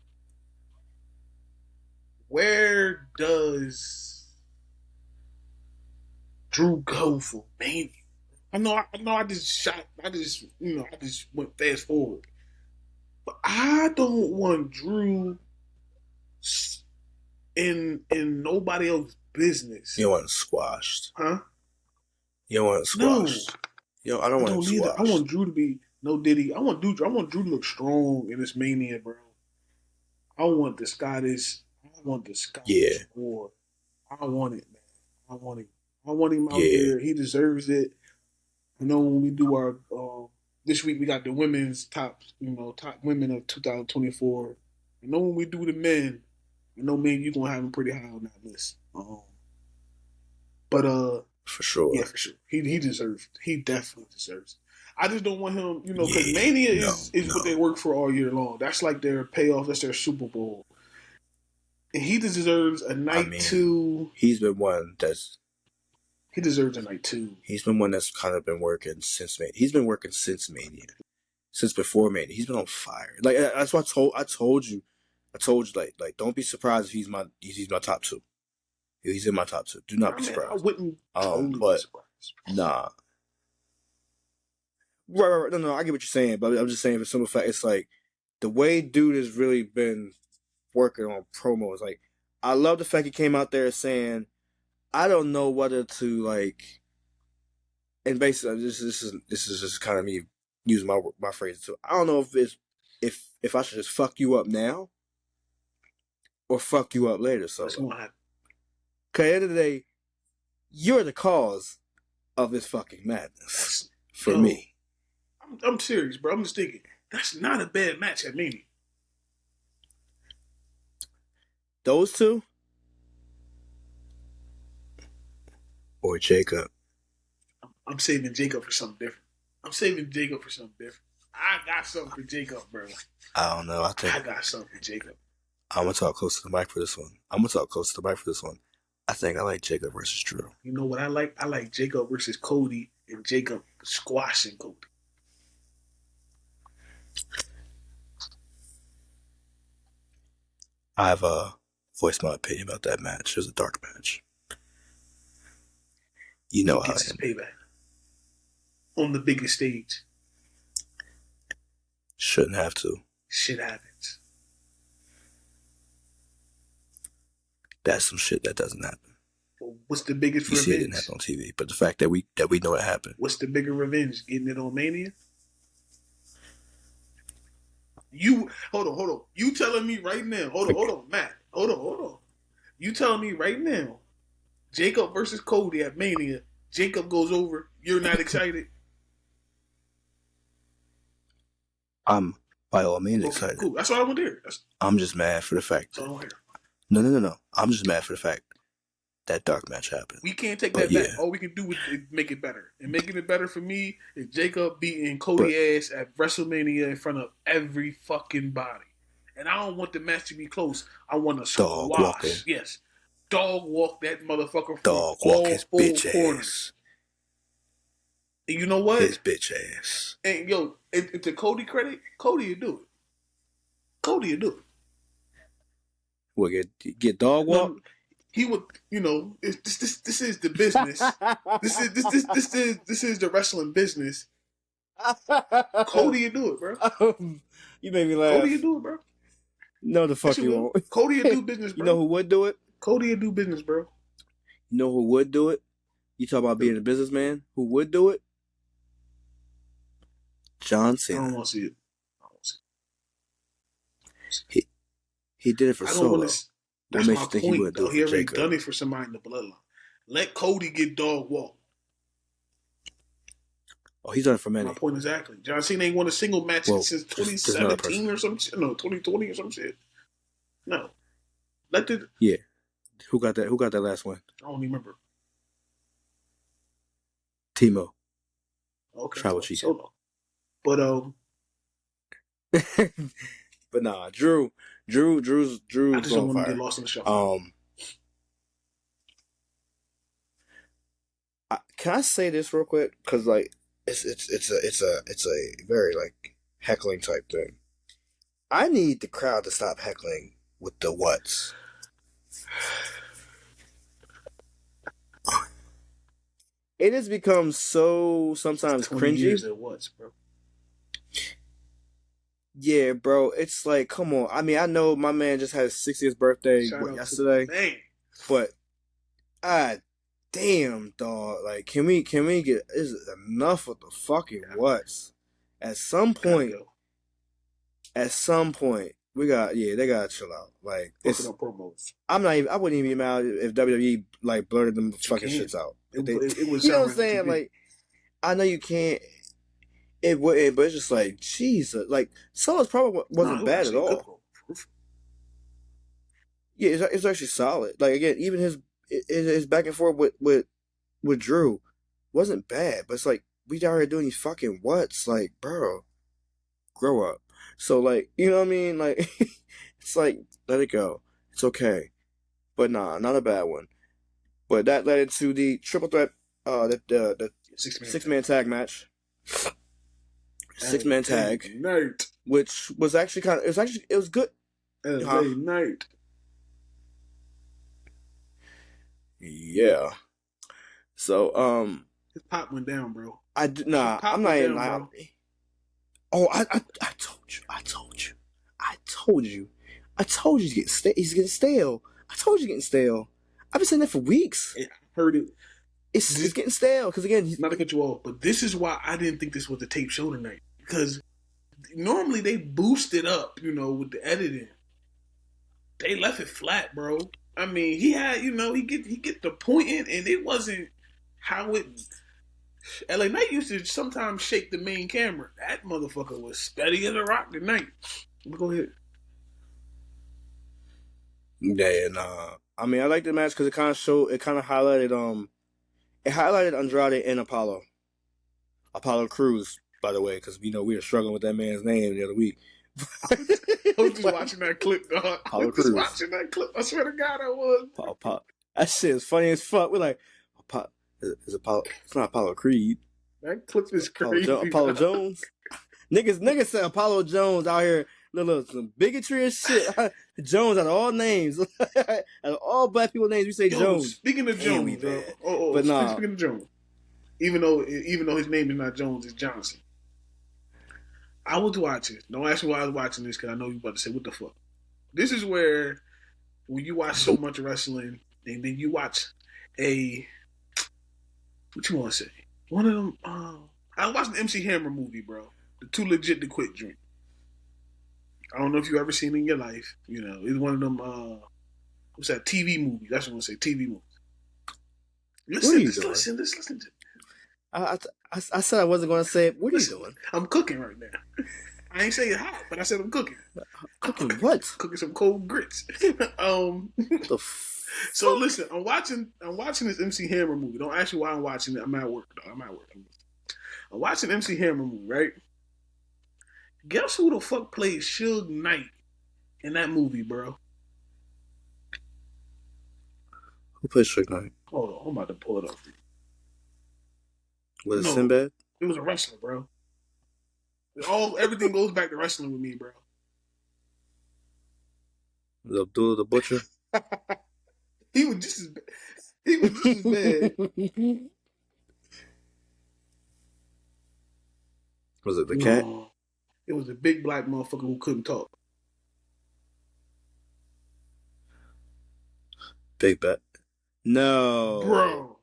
Where does Drew go for Mania? I know. I just went fast forward, but I don't want Drew in nobody else's business. You want squashed, huh? You want squashed. No. I don't want squashed. I want Drew to be no Diddy. I want Drew to look strong in this Mania, bro. I want the Scottish. War. I want it, man. I want him out there. He deserves it. You know, when we do our this week, we got the women's top women of 2024. You know, when we do the men, man, you're gonna have him pretty high on that list. But for sure, yeah, for sure, he deserves it. He definitely deserves it. I just don't want him, because Mania is what they work for all year long. That's like their payoff. That's their Super Bowl. And he deserves a night two. He's been one that's. He deserves a night two. He's been one that's kind of been working since Mania. He's been working since Mania, since before Mania. He's been on fire. Like that's what I told you. Like don't be surprised if he's my top two. He's in my top two. Do not be surprised. I wouldn't totally be surprised. Nah. Right. No, I get what you're saying, but I'm just saying for simple fact, it's like the way dude has really been working on promos. Like, I love the fact he came out there saying, I don't know whether to like, and basically this is just kind of me using my phrase too. I don't know if I should just fuck you up now or fuck you up later. So, because at the end of the day, you're the cause of this fucking madness for me. I'm serious, bro. I'm just thinking that's not a bad match at Mania. Those two? Or Jacob? I'm saving Jacob for something different. I got something for Jacob, bro. I don't know. I got something for Jacob. I'm going to talk close to the mic for this one. I think I like Jacob versus Drew. You know what I like? I like Jacob versus Cody and Jacob squashing Cody. I have voice my opinion about that match. It was a dark match. You know He how gets his I am. payback on the biggest stage. Shouldn't have to. Shit happens. That's some shit that doesn't happen. Well, what's the biggest You revenge? see, it didn't happen on TV, but the fact that we know it happened. What's the bigger revenge? Getting it on Mania? You hold on. You telling me right now? Hold on, Matt. Hold on. You telling me right now? Jacob versus Cody at Mania. Jacob goes over. You're not excited? I'm by all means Okay, excited. cool. That's all I want to hear. I'm just mad for the fact. That's all I want to hear. No. I'm just mad for the fact that dark match happened. We can't take that back. All we can do is make it better. And making it better for me is Jacob beating Cody ass at WrestleMania in front of every fucking body. And I don't want the match to be close. I want to dog walking. Yes. Dog walk that motherfucker dog from walk all his four bitch corners. ass. And you know what? His bitch ass. And yo, to Cody credit, Cody will do it. What, get dog walk? No, he would, this is the business. This is the wrestling business. Cody will do it, bro. You made me laugh. Cody will do it, bro. No, the fuck you won't. Cody will do business, bro. You know who would do it? Cody will do business, bro. You know who would do it? You talk about being a businessman. Who would do it? John Cena. I don't want to see it. He did it for Solo. That's what makes my you think point, he would do though. it He for already Jacob? done it for somebody in the bloodline. Let Cody get dog walk. Oh, he's done it for many. My point exactly. John Cena ain't won a single match since 2017 or some shit. No, 2020 or some shit. No. Yeah. Who got that? Who got that last one? I don't even remember. Timo. Okay. Tribal Chief. Solo. But but nah, Drew's I just don't on want to fire. get lost in the shuffle. Can I say this real quick? Because like it's a very like heckling type thing. I need the crowd to stop heckling with the what's. It has become so sometimes 20 cringy. years at what's, bro? Yeah, bro. It's like, come on. I mean, I know my man just had his 60th birthday yesterday, but damn, dog. Like, can we get is enough of the fucking what's? At some point, they gotta chill out. Like, it's promos. I wouldn't even be mad if WWE like blurted them fucking shits out. It was, you know what I'm saying? Like, I know you can't. It would, but it's just like Jesus. Like, Solo's probably wasn't bad at all. Yeah, it's actually solid. Like, again, even his back and forth with Drew wasn't bad. But it's like we out here doing these fucking what's, like, bro, grow up. So, like, you know what I mean? Like, it's like, let it go. It's okay. But nah, not a bad one. But that led into the triple threat, the six-man tag match. Six-man tag. Nght. Which was actually it was good. Nght. Yeah. So, his pop went down, bro. I'm not even lying. Oh, I told you he's getting stale. I told you he's getting stale. I've been saying that for weeks. I heard it. It's getting stale because again, not to cut you off, but this is why I didn't think this was a tape show tonight, because normally they boost it up, with the editing. They left it flat, bro. I mean, he had, he get the point in, and it wasn't how it. LA Knight used to sometimes shake the main camera. That motherfucker was steady as a rock tonight. But go ahead. Yeah, nah. I mean, I like the match because it kind of highlighted Andrade and Apollo Crews, by the way, because we were struggling with that man's name the other week. I was just watching that clip, dog. Apollo Crews. Watching that clip. I swear to God, I was. That shit is funny as fuck. We're like, it's not Apollo Creed. That clip is crazy. Apollo Jones. Niggas said Apollo Jones out here look, some bigotry and shit. Jones out of all names, out of all black people names, we say Yo, Jones. speaking of Damn, we Jones, bro. bad. Oh, But nah, speaking of Jones, even though his name is not Jones, it's Johnson. I was watching. Don't ask me why I was watching this because I know you about to say what the fuck. This is where when you watch so much wrestling and then you watch a what you want to say? One of them. I watched the MC Hammer movie, bro. The Too Legit to Quit drink. I don't know if you ever seen it in your life. You know, it's one of them. What's that? TV movie. That's what I'm gonna say. TV movie. Listen, listen to. I said I wasn't gonna say it. What are you doing? I'm cooking right now. I ain't saying hot, but I said I'm cooking. Cooking what? Cooking some cold grits. The So listen, I'm watching this MC Hammer movie. Don't ask me why I'm watching it. I'm at work, though. I'm watching MC Hammer movie, right? Guess who the fuck played Suge Knight in that movie, bro? Who plays Suge Knight? Hold on, I'm about to pull it up. Was it Sinbad? It was a wrestler, bro. Everything goes back to wrestling with me, bro. Was it Abdullah the Butcher? He was just as bad. He was just as bad. Was it the cat? It was a big black motherfucker who couldn't talk. Big Bet. No. Bro.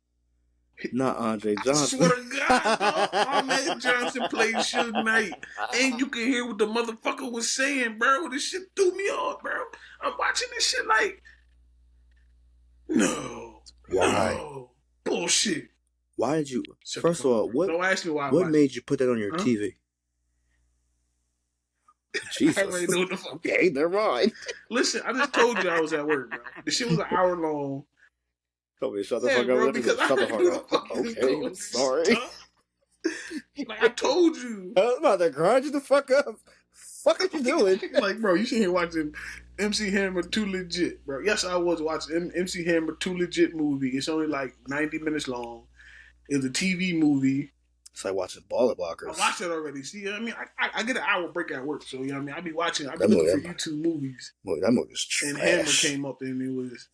Not Andre Johnson. I swear to God, bro. Ahmed Johnson played Suge Knight. And you can hear what the motherfucker was saying, bro. This shit threw me off, bro. I'm watching this shit like, no. Why? No. Bullshit. Why did you... First of all, don't ask me why. What made you put that on your TV? Jesus. I already know what the fuck. Okay, never mind. Listen, I just told you I was at work, bro. The shit was an hour long. Told me to shut the fuck up. Because shut the fuck up. Okay, I'm sorry. Like I told you. I was about to grind you the fuck up. Fuck are you doing? Like, bro, you sitting here watching MC Hammer Too Legit, bro. Yes, I was watching MC Hammer Too Legit movie. It's only like 90 minutes long. It's a TV movie. It's like watching Baller Blockers. I watched it already. See, I mean, I get an hour break at work, so you know what I mean. I be watching. I be looking for YouTube movies. That movie was trash. And Hammer came up, and it was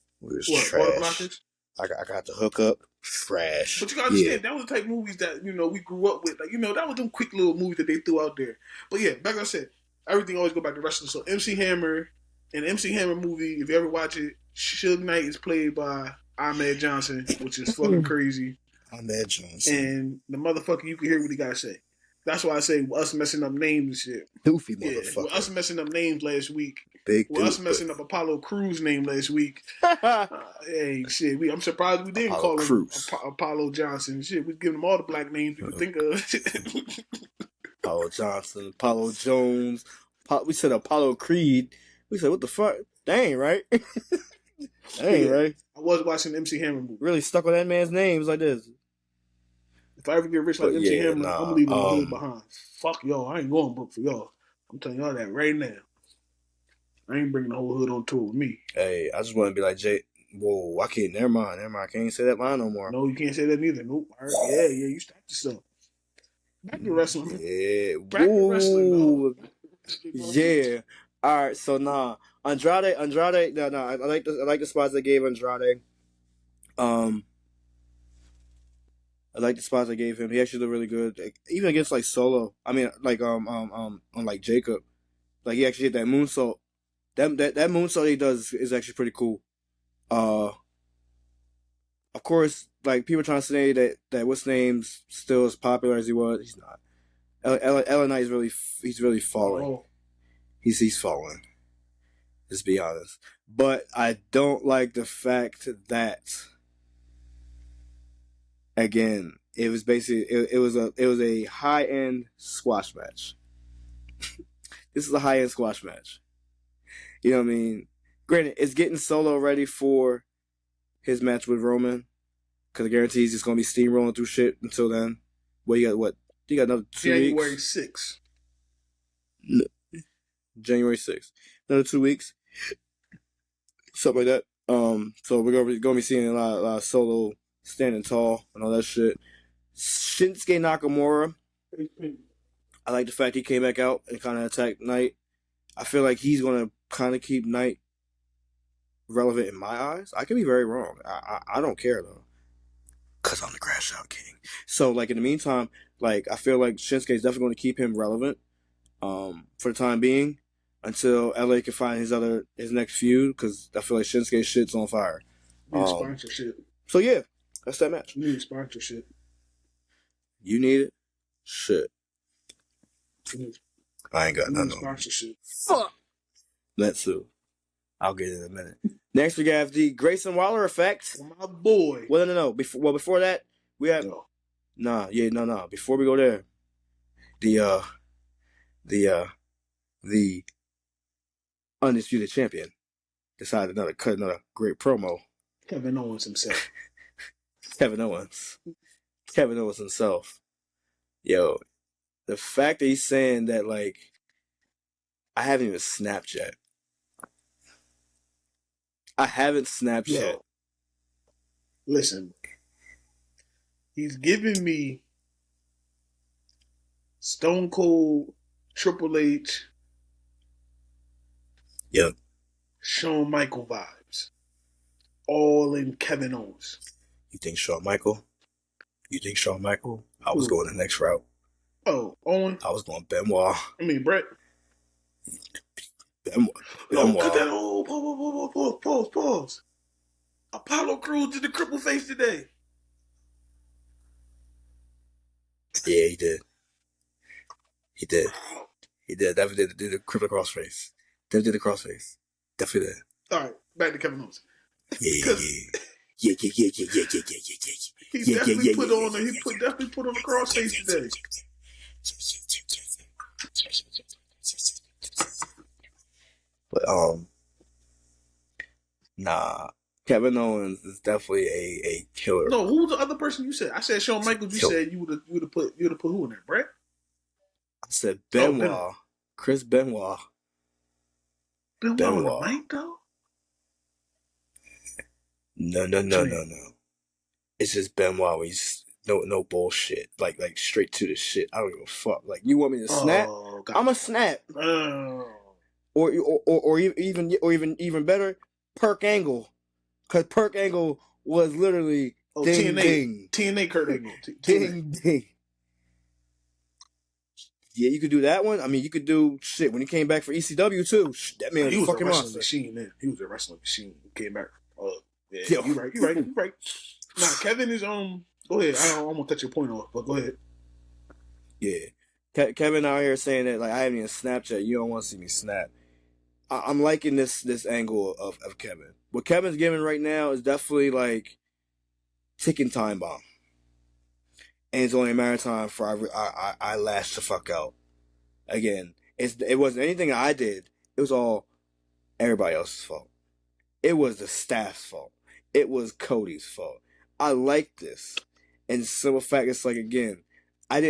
trash. Baller Blockers. I got the hookup. Trash. But you gotta understand, that was the type of movies that, you know, we grew up with. Like, you know, that was them quick little movies that they threw out there. But yeah, like I said, everything always go back to wrestling. So MC Hammer, an MC Hammer movie, if you ever watch it, Suge Knight is played by Ahmed Johnson, which is fucking crazy. Ahmed Johnson. And the motherfucker, you can hear what he gotta say. That's why I say us messing up names and shit. Doofy motherfucker. With us messing up names last week. With us messing up Apollo Crews' name last week. Hey, shit. I'm surprised we didn't call him Apollo Johnson. Shit, we giving him all the black names we could think of. Apollo Johnson, Apollo Jones. We said Apollo Creed. We said, what the fuck? That ain't right. That ain't right. I was watching the MC Hammer movie. Really stuck on that man's names like this. If I ever get rich like MC Hammer, I'm leaving the hood behind. Fuck y'all. I ain't going broke for y'all. I'm telling y'all that right now. I ain't bringing the whole hood on tour with me. Hey, I just want to be like Jay. Whoa, I can't. Never mind. I can't say that line no more. No, you can't say that neither. Nope. Right. Yeah, you stopped yourself. Back to wrestling. Yeah. Back to wrestling, though. Yeah. All right. So Andrade. No. I like the spots they gave Andrade. I like the spots I gave him. He actually looked really good, like, even against like Solo. I mean, like on like Jacob, like he actually hit that moonsault. That moonsault he does is actually pretty cool. Of course, like people trying to say that what's name's still as popular as he was. He's not. LA Knight he's really falling. Oh. He's falling. Let's be honest. But I don't like the fact that. Again, it was basically it was a high end squash match. This is a high end squash match. You know what I mean? Granted, it's getting Solo ready for his match with Roman, because I guarantee he's just gonna be steamrolling through shit until then. Well, you got another 2 weeks. January 6th. No. January 6th. Another 2 weeks. Something like that. So we're gonna be seeing a lot of Solo standing tall and all that shit. Shinsuke Nakamura. I like the fact he came back out and kind of attacked Nght. I feel like he's gonna kind of keep Nght relevant in my eyes. I could be very wrong. I don't care though, cause I'm the Crash Out King. So like in the meantime, like I feel like Shinsuke's definitely going to keep him relevant, for the time being, until LA can find his next feud. Because I feel like Shinsuke shit's on fire. Need sponsorship. So yeah, that's that match. Need sponsorship. You need it. Shit. Need, I ain't got nothing. Sponsorship. Fuck. Let's see. I'll get it in a minute. Next, we have the Grayson Waller effect. My boy. Well, no. Before that, we have no. Before we go there, the undisputed champion decided to cut another great promo. Kevin Owens himself. Kevin Owens himself. Yo, the fact that he's saying that, like, I haven't even snapped yet. I haven't snapped yet. Listen, he's giving me Stone Cold, Triple H, yep, Shawn Michael vibes, all in Kevin Owens. You think Shawn Michael? I was going the next route. Oh, Owen? I was going Benoit. I mean, Brett. Benoit. Cut that. Oh, pause. Apollo Crews did the cripple face today. Yeah, he did. Definitely did the cripple crossface. Definitely did the crossface. Definitely did. All right, back to Kevin Owens. Yeah. He definitely put on the crossface today. But nah, Kevin Owens is definitely a killer. No, who was the other person you said? I said Shawn Michaels. You said you would have put who in there, Brett? I said Benoit. Chris Benoit. Benoit on the mic though? No. It's just Benoit. He's no bullshit. Like straight to the shit. I don't give a fuck. Like, you want me to snap? I'm a snap. Or even better, Perk Angle, because Perk Angle was literally ding ding. TNA Kurt Angle. Ding ding. Yeah, you could do that one. I mean, you could do shit when he came back for ECW too. That man was a fucking monster. Machine, man. He was a wrestling machine. He came back. Yeah, you right. Nah, Kevin is Go ahead. I'm gonna cut your point off, but go ahead. Yeah, Kevin out here saying that, like, I haven't even snapped yet. You don't want to see me snap. I'm liking this angle of Kevin. What Kevin's giving right now is definitely like ticking time bomb, and it's only a matter of time for I lash the fuck out. Again, it wasn't anything I did. It was all everybody else's fault. It was the staff's fault. It was Cody's fault. I like this, and simple fact, it's like, again, I've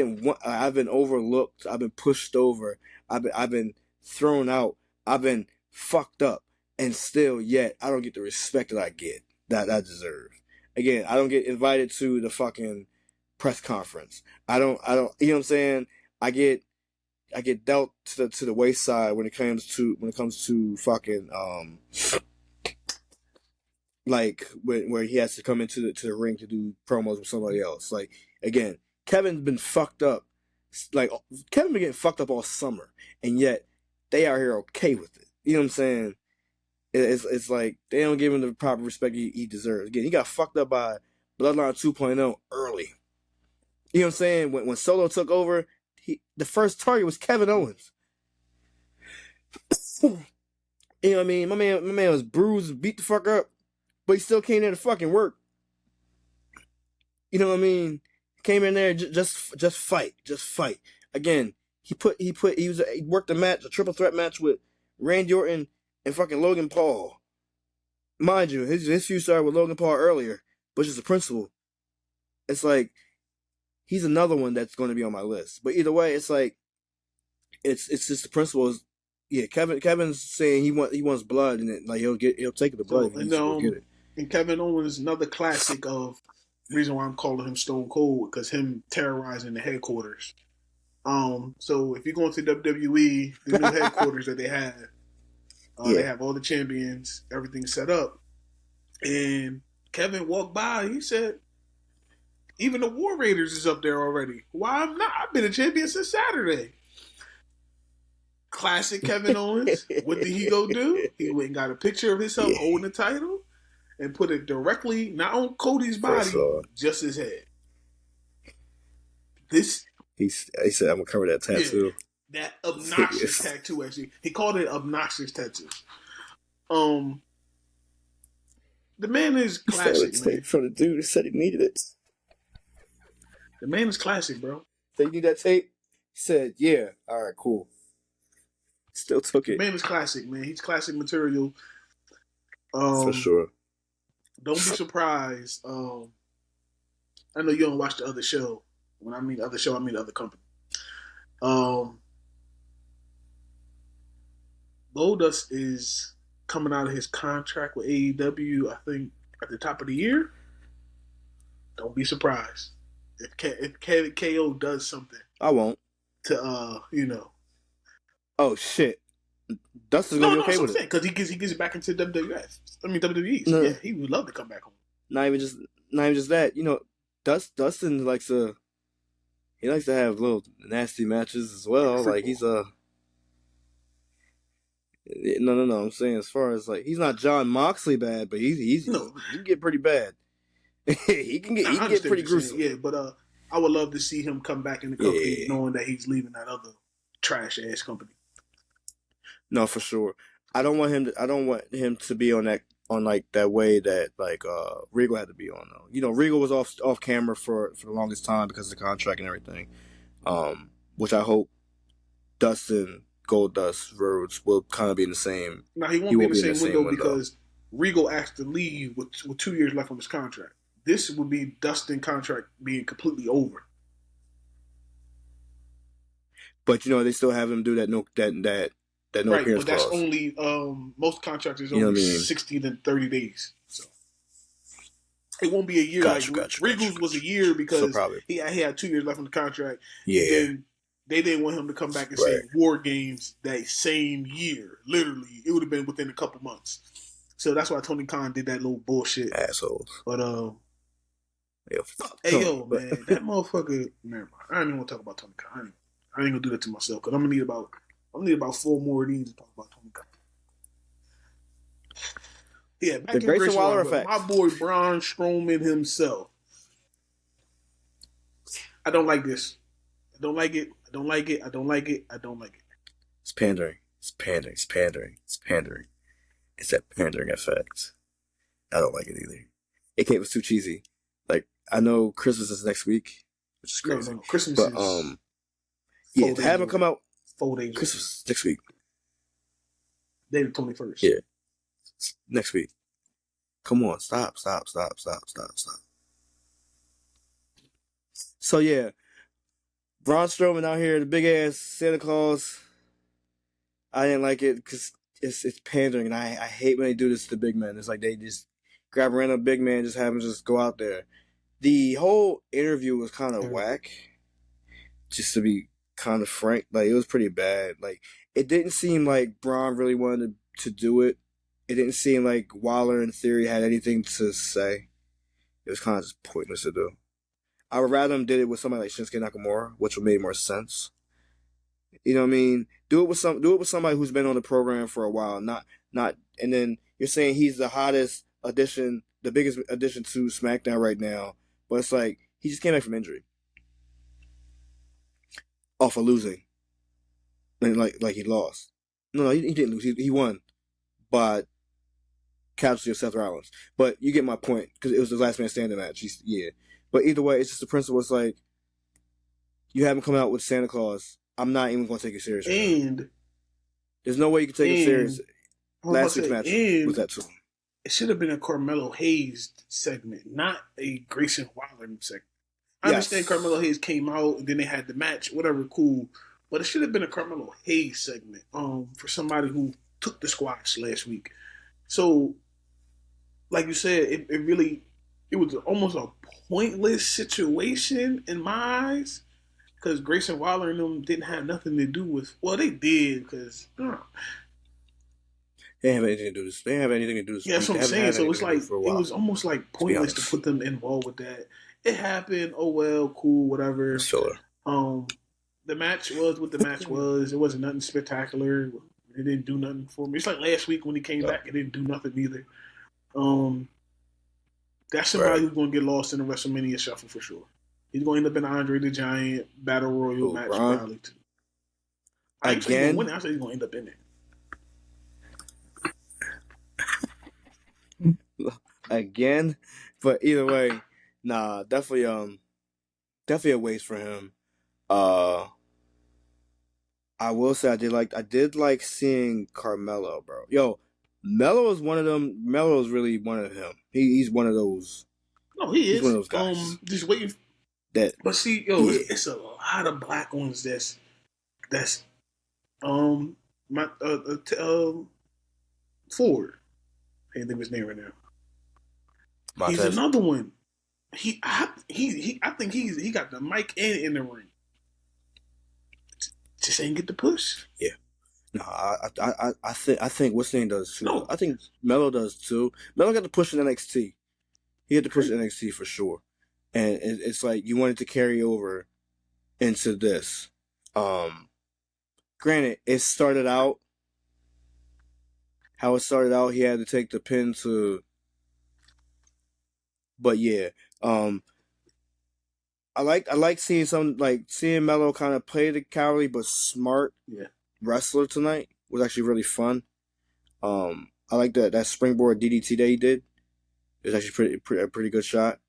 been overlooked. I've been pushed over. I've been thrown out. I've been fucked up, and still yet I don't get the respect that I get, that I deserve. Again, I don't get invited to the fucking press conference. I don't, you know what I'm saying? I get dealt to the wayside when it comes to fucking like where he has to come into the ring to do promos with somebody else. Like, again, Kevin's been fucked up. Like, Kevin been getting fucked up all summer, and yet they are here okay with it. You know what I'm saying? It's like they don't give him the proper respect he deserves. Again, he got fucked up by Bloodline 2.0 early. You know what I'm saying? When Solo took over, the first target was Kevin Owens. You know what I mean? My man was bruised, beat the fuck up, but he still came there to fucking work. You know what I mean? Came in there just fight. Again, he worked a triple threat match with Randy Orton and fucking Logan Paul. Mind you, his feud started with Logan Paul earlier, but just the principle. It's like, he's another one that's going to be on my list. But either way, it's like, it's just the principle is, yeah. Kevin's saying he wants blood, and like he'll take the blood. So, and get it. And Kevin Owens is another classic of reason why I'm calling him Stone Cold, because him terrorizing the headquarters So if you go into WWE, the new headquarters that they have, they have all the champions, everything set up. And Kevin walked by. He said, "Even the War Raiders is up there already. Why I'm not? I've been a champion since Saturday." Classic Kevin Owens. What did he go do? He went and got a picture of himself holding the title and put it directly not on Cody's body, just his head. He said, "I'm gonna cover that tattoo." Yeah, that obnoxious tattoo. Actually, he called it obnoxious tattoo. The man is classic, man. From the dude who said he needed it. The man is classic, bro. So you need that tape? He said, "Yeah, all right, cool." Still took it. The man is classic, man. He's classic material. For sure. Don't be surprised. I know you don't watch the other show. When I mean the other show, I mean the other company. Goldust is coming out of his contract with AEW, I think, at the top of the year. Don't be surprised if KO does something. I won't. To Oh shit. Dustin's gonna be okay with it because he gets it back into WWF. I mean WWE. So yeah, he would love to come back home. Not even just that. Dustin likes to have little nasty matches as well. Like he's no. I'm saying as far as like he's not John Moxley bad, but he can get pretty bad. he can get pretty gruesome. Yeah, but I would love to see him come back in the company, knowing that he's leaving that other trash ass company. No, for sure. I don't want him to be on that way that like Regal had to be on though. Regal was off camera for the longest time because of the contract and everything. Which I hope Dustin Goldust Rhodes will kind of be in the same. Now he won't be in the same window because Regal asked to leave with 2 years left on his contract. This would be Dustin contract being completely over. But they still have him do that no right, appearance but that's clause. Only most contracts is only 60 to 30 days. So it won't be a year. Regal's was a year because he had 2 years left on the contract. Yeah. And then they didn't want him to come back and say War Games that same year. Literally, it would have been within a couple months. So that's why Tony Khan did that little bullshit. Assholes. But fuck. Man, that motherfucker. Never mind. I don't even want to talk about Tony Khan. I ain't gonna do that to myself because I'm gonna need about 4 more of these to talk about Tony Khan. Yeah, back the Grayson Waller effect. My boy Braun Strowman himself. I don't like this. I don't like it. I don't like it. I don't like it. I don't like it. It's pandering. It's pandering. It's pandering. It's pandering. It's that pandering effect. I don't like it either. It was too cheesy. Like, I know Christmas is next week, which is crazy. No. Christmas is... yeah, to have him come out... 4 days Christmas next week. Day the 21st. Yeah. Next week. Come on. Stop. So, yeah. Braun Strowman out here, the big ass Santa Claus. I didn't like it because it's pandering, and I hate when they do this to the big men. It's like they just grab a random big man, just have him just go out there. The whole interview was kind of whack, just to be kind of frank. Like, it was pretty bad. Like, it didn't seem like Braun really wanted to do it. It didn't seem like Waller and Theory had anything to say. It was kind of just pointless to do. I would rather him did it with somebody like Shinsuke Nakamura, which would make more sense. You know what I mean? Do it with somebody who's been on the program for a while, not and then you're saying he's the hottest addition, the biggest addition to SmackDown right now, but it's like he just came back from injury. Off of losing. And like he lost. No, he didn't lose. He won by casualty of Seth Rollins. But you get my point, because it was the last man standing match. Yeah. But either way, it's just the principle. It's like, you haven't come out with Santa Claus. I'm not even going to take it serious. And there's no way you can take it serious. Last 6 matches was that too. It should have been a Carmelo Hayes segment, not a Grayson Waller segment. I understand Carmelo Hayes came out and then they had the match, whatever, cool. But it should have been a Carmelo Hayes segment for somebody who took the squash last week. So, like you said, it was almost a pointless situation in my eyes. because Grayson Waller and them didn't have nothing to do with. Well, they did because They didn't have anything to do with this. They didn't have anything to do with this yeah, that's beef. what They I'm haven't saying. had So anything it's to do like for a it while. was almost like Let's be pointless to honest. put them involved with that. It happened. Oh well, cool, It's whatever. filler. The match was what the match was. It wasn't nothing spectacular. It didn't do nothing for me. It's like last week when he came back, it didn't do nothing either. Um, that's somebody Right. who's going to get lost in the WrestleMania shuffle for sure. He's going to end up in the Andre the Giant Battle Royal Who, match Braun? probably too. I ain't say he's going to win Again? it. I say he's going to end up in there. Again? But either way, nah, definitely definitely a waste for him. I will say I did like seeing Carmelo, bro. Yo, Melo is one of them. Melo is really one of him. He's one of those. No, he He's one of is. those guys Just waiting. that, But see, yo, yeah. it's a lot of black ones that's my Ford. I can't think of his name right now. He's Montez. another one. I think he got the mic and in the ring. Just ain't get the push. Yeah. No, I think what's name does too. No. I think Melo does too. Melo got to push in NXT. He had to push in NXT for sure, and it's like you wanted to carry over into this. Granted, it started out how it started out. He had to take the pin to, but yeah, I like seeing seeing Melo kind of play the cowardly but smart wrestler tonight was actually really fun. I like that springboard DDT that he did. It was actually a pretty good shot.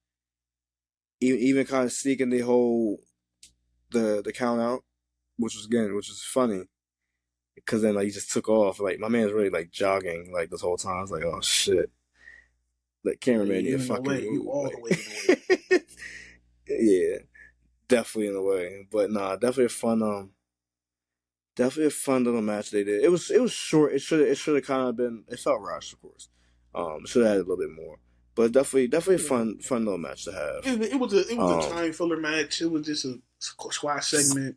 Even kind of sneaking the count out, which was funny. Because then he just took off. Like my man's really like jogging like this whole time. I was like, oh shit. Like cameraman, you fucking move. You all the way in the way. Yeah, definitely in the way. But nah, definitely a fun little match they did. It was short. It should have kind of been. It felt rushed, of course. Should have had a little bit more. But definitely a fun little match to have. It was a time filler match. It was just a squash segment.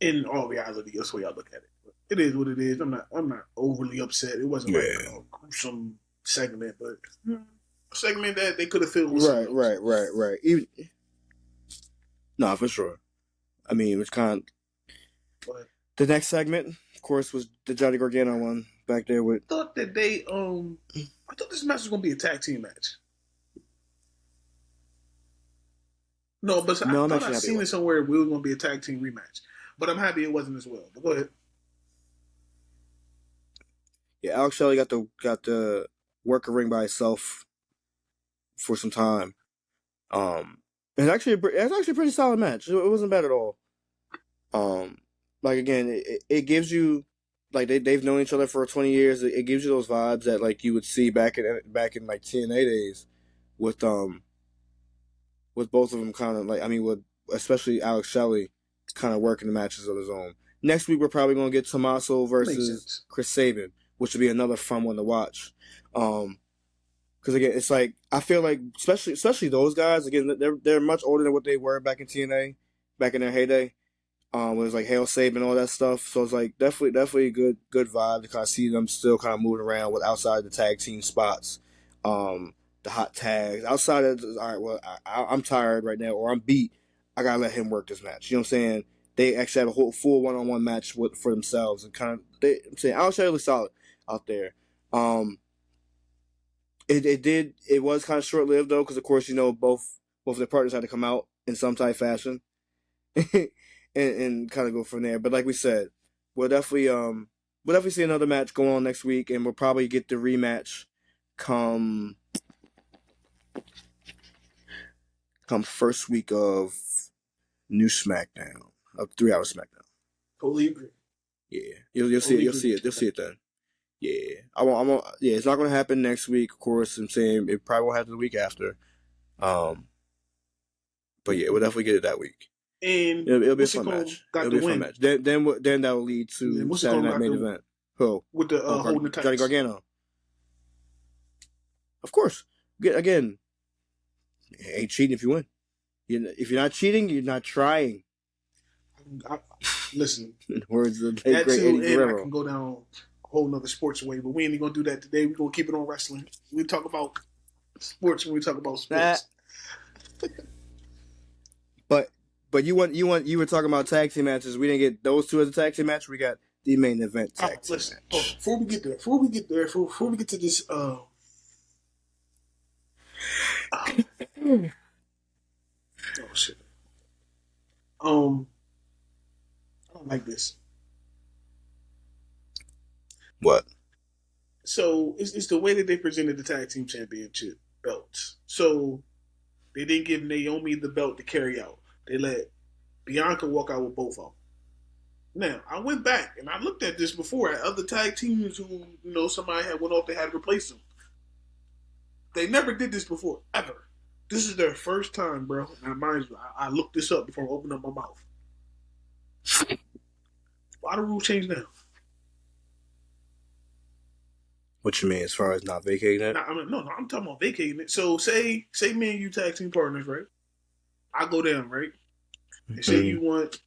In all reality, that's the way I look at it. But it is what it is. I'm not overly upset. It wasn't like a gruesome segment, but a segment that they could have filled with right. Even no, for sure. I mean, it was kind of the next segment, of course, was the Johnny Gargano one back there with. I thought that I thought this match was going to be a tag team match. No, but I thought I seen it somewhere. We were going to be a tag team rematch, but I'm happy it wasn't as well. But go ahead. Yeah, Alex Shelley got the work a ring by itself for some time. It's actually a pretty solid match. It wasn't bad at all. Like again, it gives you like they've known each other for 20 years. It gives you those vibes that like you would see back in like TNA days with both of them kind of like with especially Alex Shelley kind of working the matches of his own. Next week we're probably gonna get Tommaso versus Chris Sabin, which would be another fun one to watch. Because again, it's like I feel like especially those guys again they're much older than what they were back in TNA, back in their heyday. It was like Hail Saban and all that stuff. So it's like definitely a good vibe to kind of see them still kind of moving around with outside the tag team spots, the hot tags. Outside of all right, well I'm tired right now or I'm beat. I gotta let him work this match. You know what I'm saying? They actually had a whole full one-on-one match for themselves and kind of I'm saying Alex Shelley was solid out there. It was kind of short lived though because of course both of their partners had to come out in some type of fashion. and kind of go from there. But like we said, we'll definitely see another match go on next week, and we'll probably get the rematch come first week of new SmackDown, of 3 hour SmackDown. Totally agree. Yeah, you'll see it then. Yeah, I won't. Yeah, it's not going to happen next week. Of course, I'm saying it probably won't happen the week after. But yeah, we'll definitely get it that week. And it'll be a fun match. It'll be a fun match. Then that will lead to Saturday Night Main Event. Who? With the holding the tights. Johnny Gargano. Of course. Again, ain't cheating if you win. If you're not cheating, you're not trying. Listen, In the words of the late that great too, Eddie and I Guerrero. can go down a whole nother sports way, but we ain't gonna do that today. We're gonna keep it on wrestling. We talk about sports when we talk about Nah, sports. but you were talking about tag team matches. We didn't get those two as a tag team match. We got the main event tag team Listen, match. before we get there, before we get to this, oh shit, I don't like this. What? So it's the way that they presented the tag team championship belts. So they didn't give Naomi the belt to carry out. They let Bianca walk out with both of them. Now I went back and I looked at this before at other tag teams who somebody had went off, they had to replace them. They never did this before ever. This is their first time, bro. Now, mind you, I looked this up before I opened up my mouth. Why the rule change now? What you mean as far as not vacating it? Now, no, I'm talking about vacating it. So say me and you tag team partners, right? I go down, right? And say you want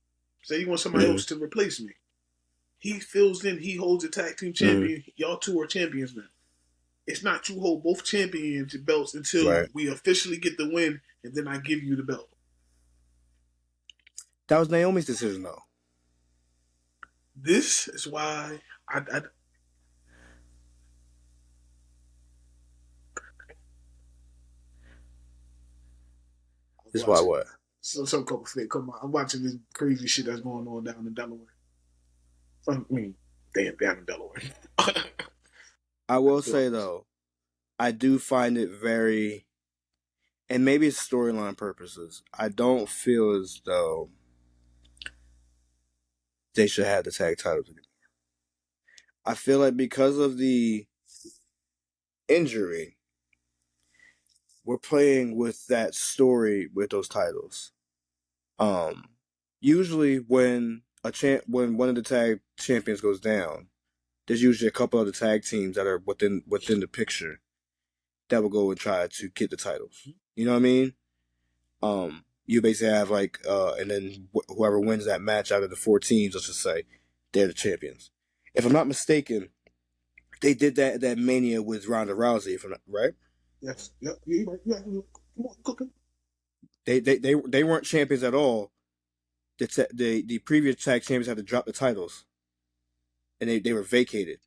somebody else to replace me. He fills in. He holds a tag team champion. Y'all two are champions now. It's not you hold both championship belts until we officially get the win, and then I give you the belt. That was Naomi's decision, though. This is why I this is why what? So some couple flick. Come on, I'm watching this crazy shit that's going on down in Delaware. I mean, damn, down in Delaware. I will say though, I do find it very, and maybe it's storyline purposes. I don't feel as though they should have the tag titles anymore. I feel like because of the injury, we're playing with that story with those titles. Usually when when one of the tag champions goes down, there's usually a couple of the tag teams that are within the picture that will go and try to get the titles. You know what I mean? You basically have and then whoever wins that match out of the 4 teams, let's just say, they're the champions. If I'm not mistaken, they did that Mania with Ronda Rousey, if I'm not, right? Yes. Yep. Yeah, yeah, come on, cooking. They weren't champions at all. The previous tag champions had to drop the titles, and they were vacated.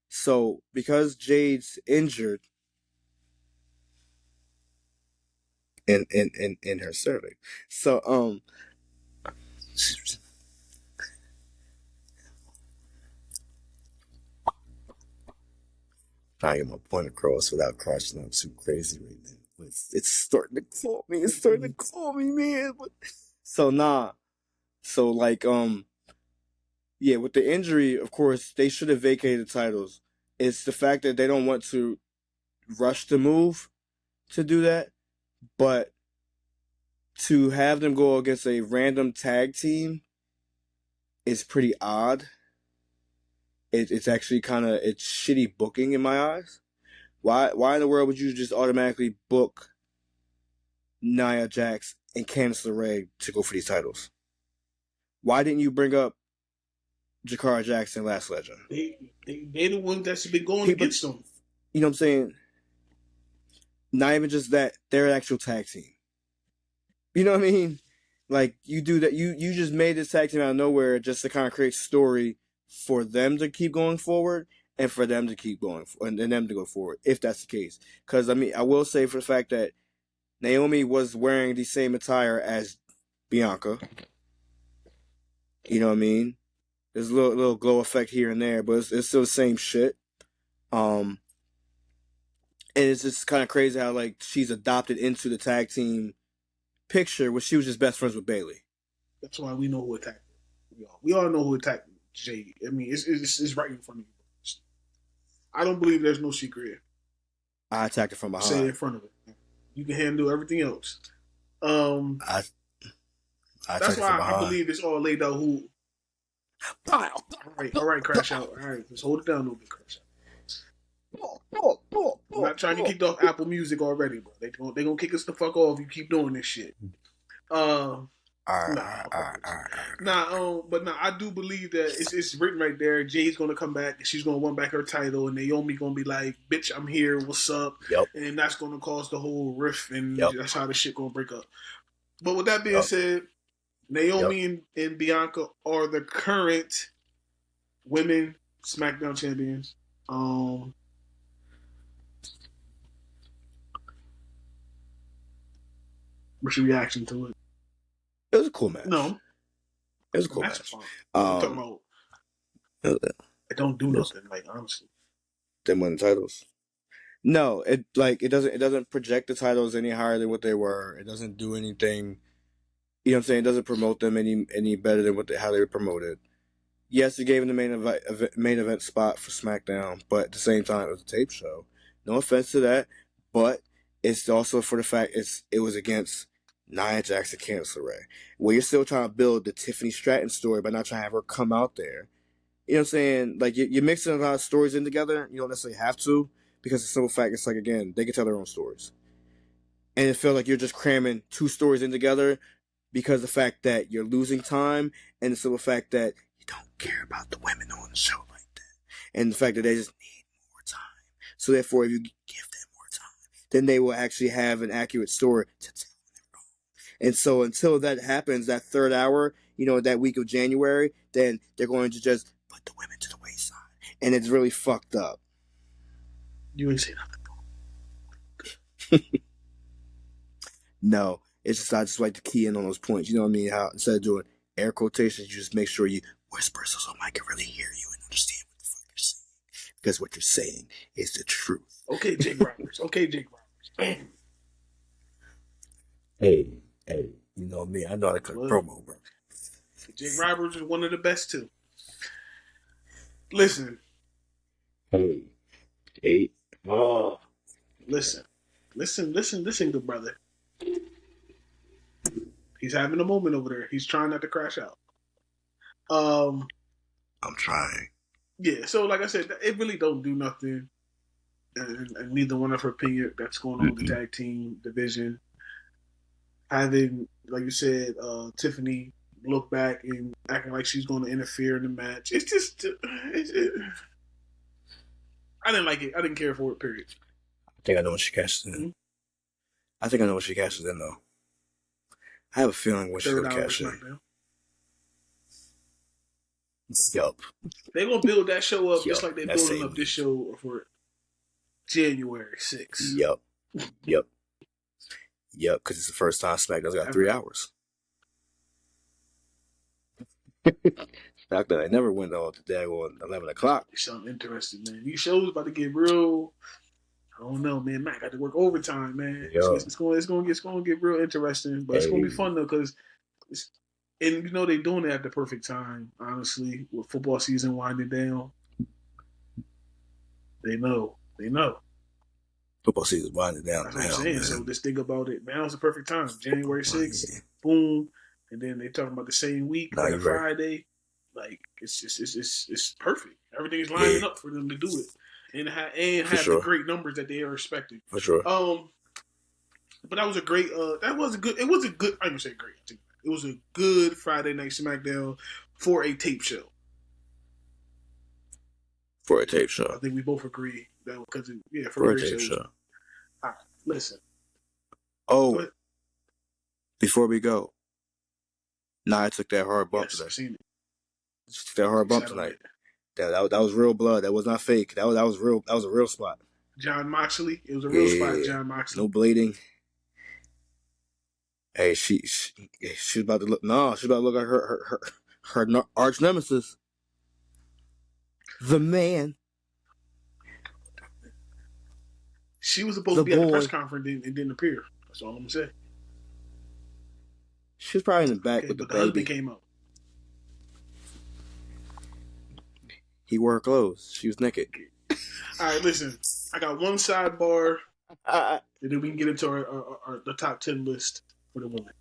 So because Jade's injured in her cervix, so trying to get my point across without crashing up too crazy right now. It's starting to call me. It's starting to call me, man. So nah. So yeah, with the injury, of course, they should have vacated the titles. It's the fact that they don't want to rush the move to do that, but to have them go against a random tag team is pretty odd. It's actually it's shitty booking in my eyes. Why in the world would you just automatically book Nia Jax and Candice LeRae to go for these titles? Why didn't you bring up Jakara Jackson, Last Legend? They the ones that's been going against them. You know what I'm saying? Not even just that, they're an actual tag team. You know what I mean? Like, you do that, you just made this tag team out of nowhere just to kind of create story for them to keep going forward and for them to keep going and them to go forward, if that's the case. Because, I mean, I will say for the fact that Naomi was wearing the same attire as Bianca. You know what I mean? There's a little glow effect here and there, but it's still the same shit. And it's just kind of crazy how she's adopted into the tag team picture when she was just best friends with Bayley. That's why we know who attacked her. We all know who attacked Jade. I mean, it's right in front of you. I don't believe there's no secret here. I attacked her from behind. Say it in front of it. You can handle everything else. I that's why I believe it's all laid out. Who? All right, crash out. All right, let's hold it down a little bit, crash out. I'm not trying to kick off Apple Music already, bro. They gonna kick us the fuck off if you keep doing this shit. But I do believe that it's written right there. Jay's gonna come back and she's gonna win back her title, and Naomi gonna be like, "Bitch, I'm here. What's up?" Yep. And that's gonna cause the whole rift, and Yep. that's how the shit gonna break up. But with that being Yep. said, Naomi and Bianca are the current women SmackDown champions. What's your reaction to it? It was a cool match. No, it was a cool match. I'm talking about. It don't do nothing. Like honestly, them win the titles. No, it doesn't project the titles any higher than what they were. It doesn't do anything. You know what I'm saying? It doesn't promote them any better than how they were promoted. Yes, it gave them the main event spot for SmackDown, but at the same time, it was a tape show. No offense to that, but it's also for the fact it was against Nia Jax and Candice LeRae. Well, you're still trying to build the Tiffany Stratton story by not trying to have her come out there. You know what I'm saying? Like, you're mixing a lot of stories in together. You don't necessarily have to, because the simple fact, it's like, again, they can tell their own stories. And it feels like you're just cramming two stories in together because of the fact that you're losing time and the simple fact that you don't care about the women on the show like that. And the fact that they just need more time. So therefore, if you give them more time, then they will actually have an accurate story to tell their own. And so until that happens, that third hour, that week of January, then they're going to just put the women to the wayside. And it's really fucked up. You ain't say nothing. No, it's just I just like to key in on those points. You know what I mean? How instead of doing air quotations, you just make sure you whisper so somebody can really hear you and understand what the fuck you're saying. Because what you're saying is the truth. Okay, Jake Roberts. Hey, you know me. I know how to cut promo, bro. Jake Roberts is one of the best too. Listen. Hey. Oh. Listen, good brother. He's having a moment over there. He's trying not to crash out. I'm trying. Yeah, so like I said, it really don't do nothing. And neither one of her opinion that's going on with the tag team division. Having, like you said, Tiffany look back and acting like she's going to interfere in the match. It's just, I didn't like it. I didn't care for it. Period. I think I know when she cashes in. Mm-hmm. I think I know when she cashes in, though. I have a feeling when she's going to cash in. Yup. They're going to build that show up just like they're building up this show for January 6th. Yup. Because it's the first time SmackDown's got 3 hours. SmackDown, they never went on to daggone 11 o'clock. Something interesting, man. These shows about to get real. I don't know, man. Matt got to work overtime, man. It's going to get real interesting, but it's going to be fun though because they're doing it at the perfect time. Honestly, with football season winding down, they know. Football season winding down. That's what I'm saying. Man. So just think about it. Now's the perfect time. January 6th, boom, and then they talking about the same week, like Friday. Like it's perfect. Everything's lining up for them to do it. And have the great numbers that they are expecting. For sure. But that was a great. It was a good. I'm gonna say great. It was a good Friday Night SmackDown for a tape show. For a tape show, I think we both agree that because for a tape show. All right, listen. Oh, before we go, Nght took that hard bump today. I've seen it. She took that hard bump tonight. That was real blood. That was not fake. That was real. That was a real spot. John Moxley. It was a real spot. John Moxley. No bleeding. Hey, she's about to look. No, she's about to look at her arch nemesis, the man. She was supposed to be at the press conference and didn't appear. That's all I'm gonna say. She was probably in the back with the baby. Husband came out. He wore her clothes. She was naked. All right, listen. I got one sidebar, and then we can get into the top 10 list for the women.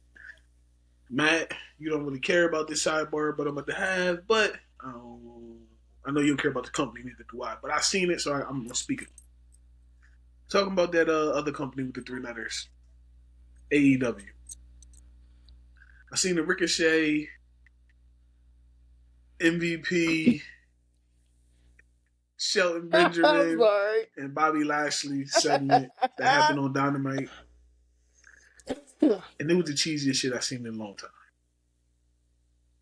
Matt, you don't really care about this sidebar, but I'm about to have. But I know you don't care about the company, neither do I. But I seen it, so I'm gonna speak it. Talking about that other company with the 3 letters, AEW. I seen the Ricochet, MVP, Shelton I'm Benjamin, sorry. and Bobby Lashley segment that happened on Dynamite, and it was the cheesiest shit I've seen in a long time.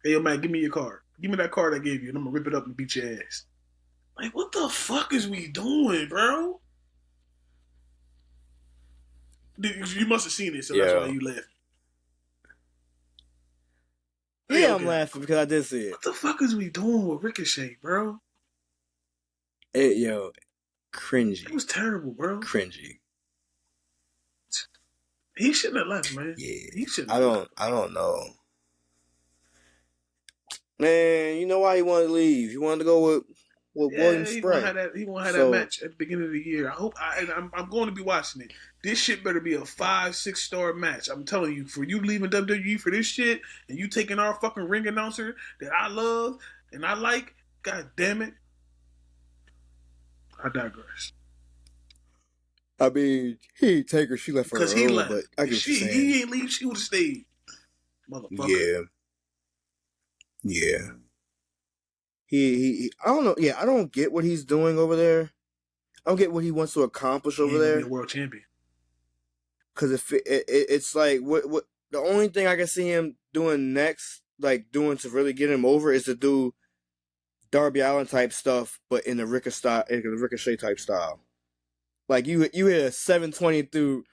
Hey, yo, man, give me your card. Give me that card I gave you, and I'm gonna rip it up and beat your ass. Like, what the fuck is we doing, bro? Dude, you must have seen it, so that's why Yo. you laughing. Hey, Yeah, I'm okay. laughing because I did see it. What the fuck is we doing with Ricochet, bro? Yo, It cringy. was terrible, bro. Cringy. He shouldn't have left, man. Yeah. He shouldn't have left. I don't know. Man, you know why he wanted to leave? He wanted to go with William Yeah, he won't Spray. have that. He won't have that So match at the beginning of the year. I'm going to be watching it. This shit better be a 5-6 star match. I'm telling you, for you leaving WWE for this shit and you taking our fucking ring announcer that I love and I like. God damn it. I digress. I mean, he ain't take her. She left for Because her he own, left. but I If get what you're saying. he ain't leave, she would have stayed. Motherfucker. Yeah. He I don't know. Yeah, I don't get what he's doing over there. I don't get what he wants to accomplish He over ain't gonna be there. a world champion. Because if it's like what the only thing I can see him doing next, like doing to really get him over, is to do Darby Allin type stuff, but in the Ricochet type style. Like you hit a 720 through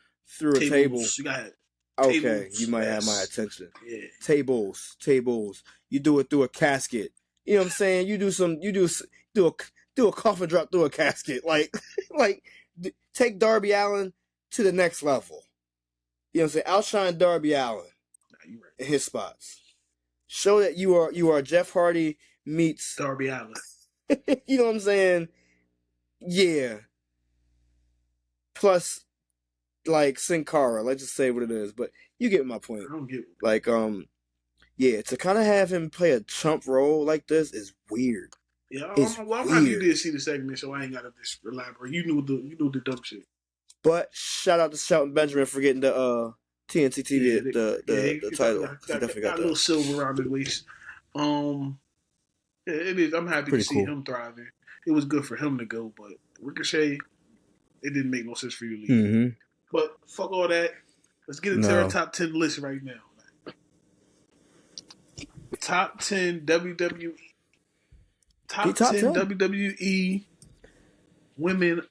a table. Tables. You got Okay, you tables. might have my Yes. attention. Yeah. Tables. You do it through a casket. You know what I'm saying? You do a coffin drop through a casket. Like take Darby Allin to the next level. You know what I'm saying? Outshine Darby Allin Nah, you right. in his spots. Show that you are Jeff Hardy meets Darby Allin. you know what I'm saying? Yeah. Plus like Sin Cara, let's just say what it is, but you get my point. I don't get it. Like yeah, to kind of have him play a chump role like this is weird. Yeah, It's I'm happy you weird. did see the segment, so I ain't gotta just elaborate. You knew the dumb shit. But shout out to Shelton Benjamin for getting the TNT TV the He title. He definitely got got a little that. silver around his waist. Yeah, it is. I'm happy to Pretty see cool. him thriving. It was good for him to go, but Ricochet, it didn't make no sense for you to leave. Mm-hmm. But fuck all that. Let's get into our top 10 list right now. Top 10 WWE. Top 10 WWE women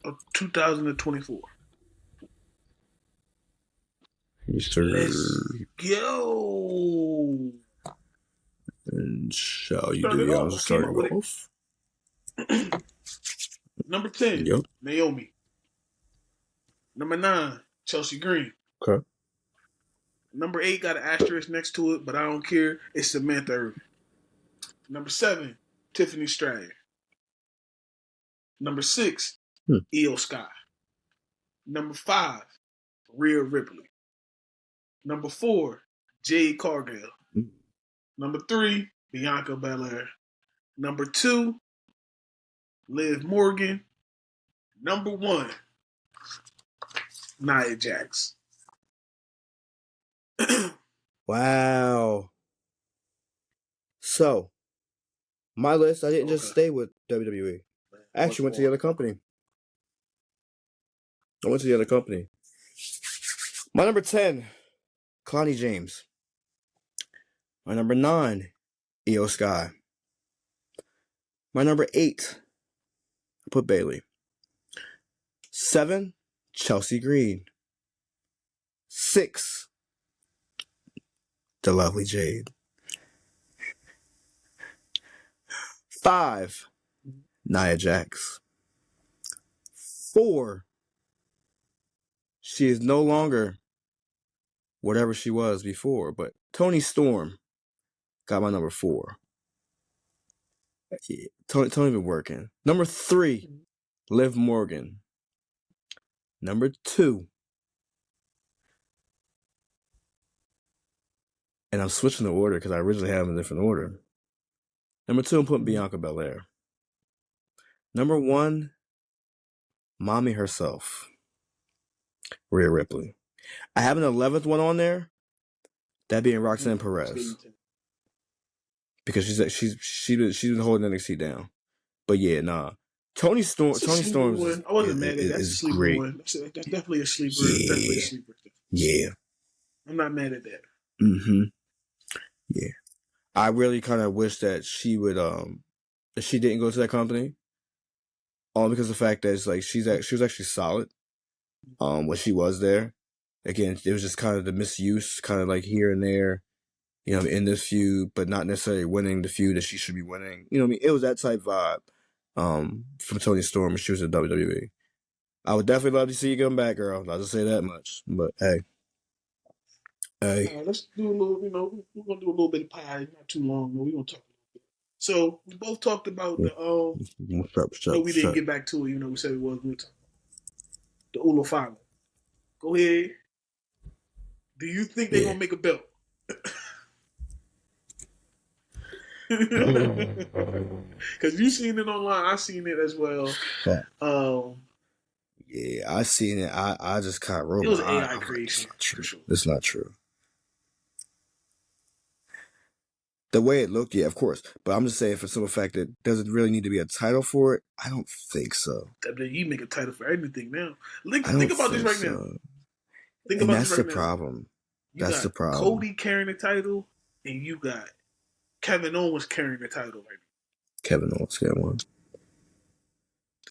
of 2024. Let's go. And shall you Start do it the off. honors I of came up starting with it. off? Number 10, Yep. Naomi. Number 9, Chelsea Green. Okay. Number 8 got an asterisk next to it, but I don't care. It's Samantha Irvin. Number 7, Tiffany Stratton. Number 6, Io Sky. Number 5, Rhea Ripley. Number 4, Jade Cargill. Number 3, Bianca Belair. Number 2, Liv Morgan. Number 1, Nia Jax. Wow. So, my list, I didn't just stay with WWE. I actually went to the other company. My number 10, Connie James. My number 9, Io Sky. My number 8, I put Bayley. 7, Chelsea Green. 6, the lovely Jade. 5, Nia Jax. 4, she is no longer whatever she was before, but Toni Storm got my number 4. Yeah, Tony been working. Number 3, Liv Morgan. Number 2, and I'm switching the order because I originally had them in a different order. Number 2, I'm putting Bianca Belair. Number 1, mommy herself, Rhea Ripley. I have an 11th one on there, That being Roxanne Let's give Perez, you 10. because she's been holding NXT down. But yeah, nah. Tony It's a sleeper Storms one. I wasn't mad at that. That's a is sleeper great. one. That's definitely a sleeper. That's definitely a Yeah, sleeper. yeah. I'm not mad at that. Mm-hmm. Yeah. I really kind of wish that she would that she didn't go to that company. All because of the fact that it's like she was actually solid when she was there. Again, it was just kind of the misuse, kind of like here and there, in this feud, but not necessarily winning the feud that she should be winning. You know what I mean? It was that type vibe from Toni Storm when she was in WWE. I would definitely love to see you come back, girl. I'll just say that much. But hey. Let's do a little. We're gonna do a little bit of pie. Not too long. We're gonna talk. So we both talked about the. No, we What's didn't up? get back to it. We said we was going to talk about the Ulo Fala. Go ahead. Do you think they're Yeah. gonna make a belt? Because you seen it online, I seen it as well. Yeah, I seen it. I just kind of rolled It my was eye. AI I was like, it's creation not for true. sure. It's not true. The way it looked, yeah, of course. But I'm just saying, for some fact that does it really need to be a title for it? I don't think so. WWE make a title for everything now. I Think don't about this think right now. so. Think And about this that's the right now. problem. You That's the got problem. Cody carrying the title, and you got Kevin Owens carrying the title right now. Kevin Owens got one.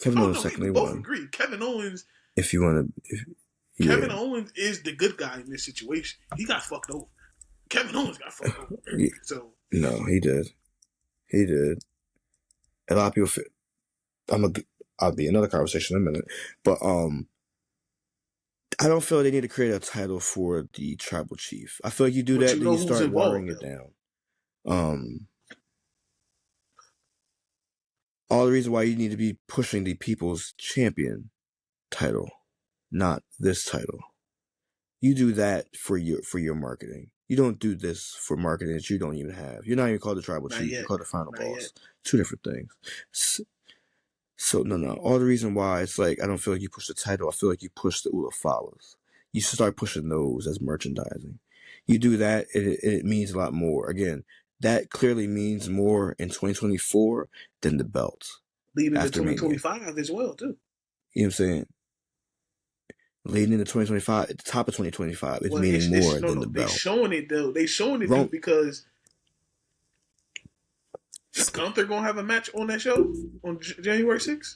Kevin Oh Owens no, we secondly both won. agree. Kevin Owens. If you want to, yeah. Kevin Owens is the good guy in this situation. He got fucked over. Kevin Owens got fucked over. Yeah. So No, he did. He did. A lot of people feel, I'll be another conversation in a minute. But I don't feel they need to create a title for the tribal chief. I feel like you do but that, you then know you who's start watering involved it though. down. All the reason why you need to be pushing the people's champion title, not this title. You do that for your marketing. You don't do this for marketing that you don't even have. You're not even called the tribal Not chief. You're yet. called the final Not boss. yet. Two different things. So no. All the reason why it's like I don't feel like you push the title. I feel like you push the Ula Follows. You should start pushing those as merchandising. You do that, it means a lot more. Again, that clearly means more in 2024 than the belts Leading to after Mania. 2025 as well too. You know what I'm saying? Leading into 2025, at the top of 2025, it's Well, meaning it's more no than no. the They belt. showing it though. They showing it Rome, because is Gunther gonna have a match on that show on January 6th?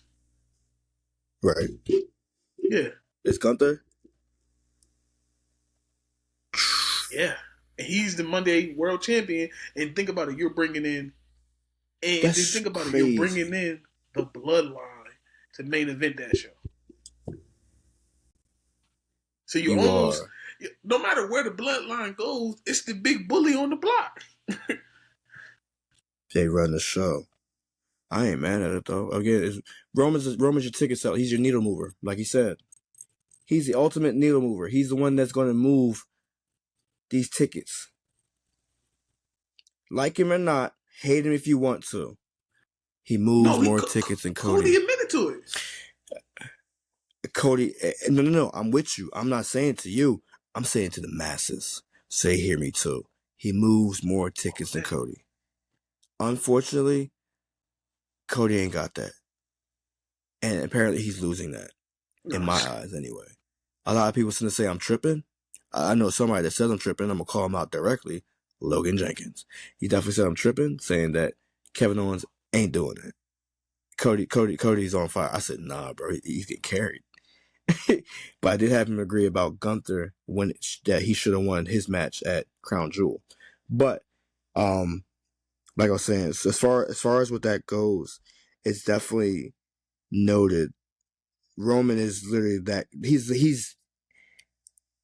right? Yeah, It's Gunther. yeah. And he's the Monday World Champion. And think about it, you're bringing in, and then That's think about it, you're bringing crazy. in the Bloodline to main event that show. So you're You almost, are. no matter where the Bloodline goes, it's the big bully on the block. They run the show. I ain't mad at it though. Again, Roman's your ticket seller. He's your needle mover, like he said. He's the ultimate needle mover. He's the one that's going to move these tickets. Like him or not, hate him if you want to. He moves No, more tickets than Cody Cody. admitted to it. Cody, no. I'm with you. I'm not saying to you. I'm saying to the masses. Say, hear me too. He moves more tickets than Cody. Unfortunately, Cody ain't got that. And apparently he's losing that. In my eyes, anyway. A lot of people seem to say I'm tripping. I know somebody that says I'm tripping. I'm going to call him out directly. Logan Jenkins. He definitely said I'm tripping, saying that Kevin Owens ain't doing it. Cody's on fire. I said, nah, bro. He's getting carried. But I did have him agree about Gunther that he should have won his match at Crown Jewel. But like I was saying, as far as what that goes, it's definitely noted. Roman is literally that he's.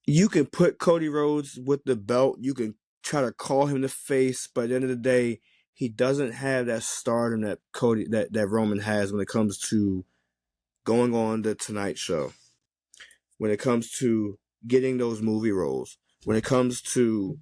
You can put Cody Rhodes with the belt. You can try to call him the face, but at the end of the day, he doesn't have that stardom that that Roman has when it comes to going on the Tonight Show. When it comes to getting those movie roles, when it comes to,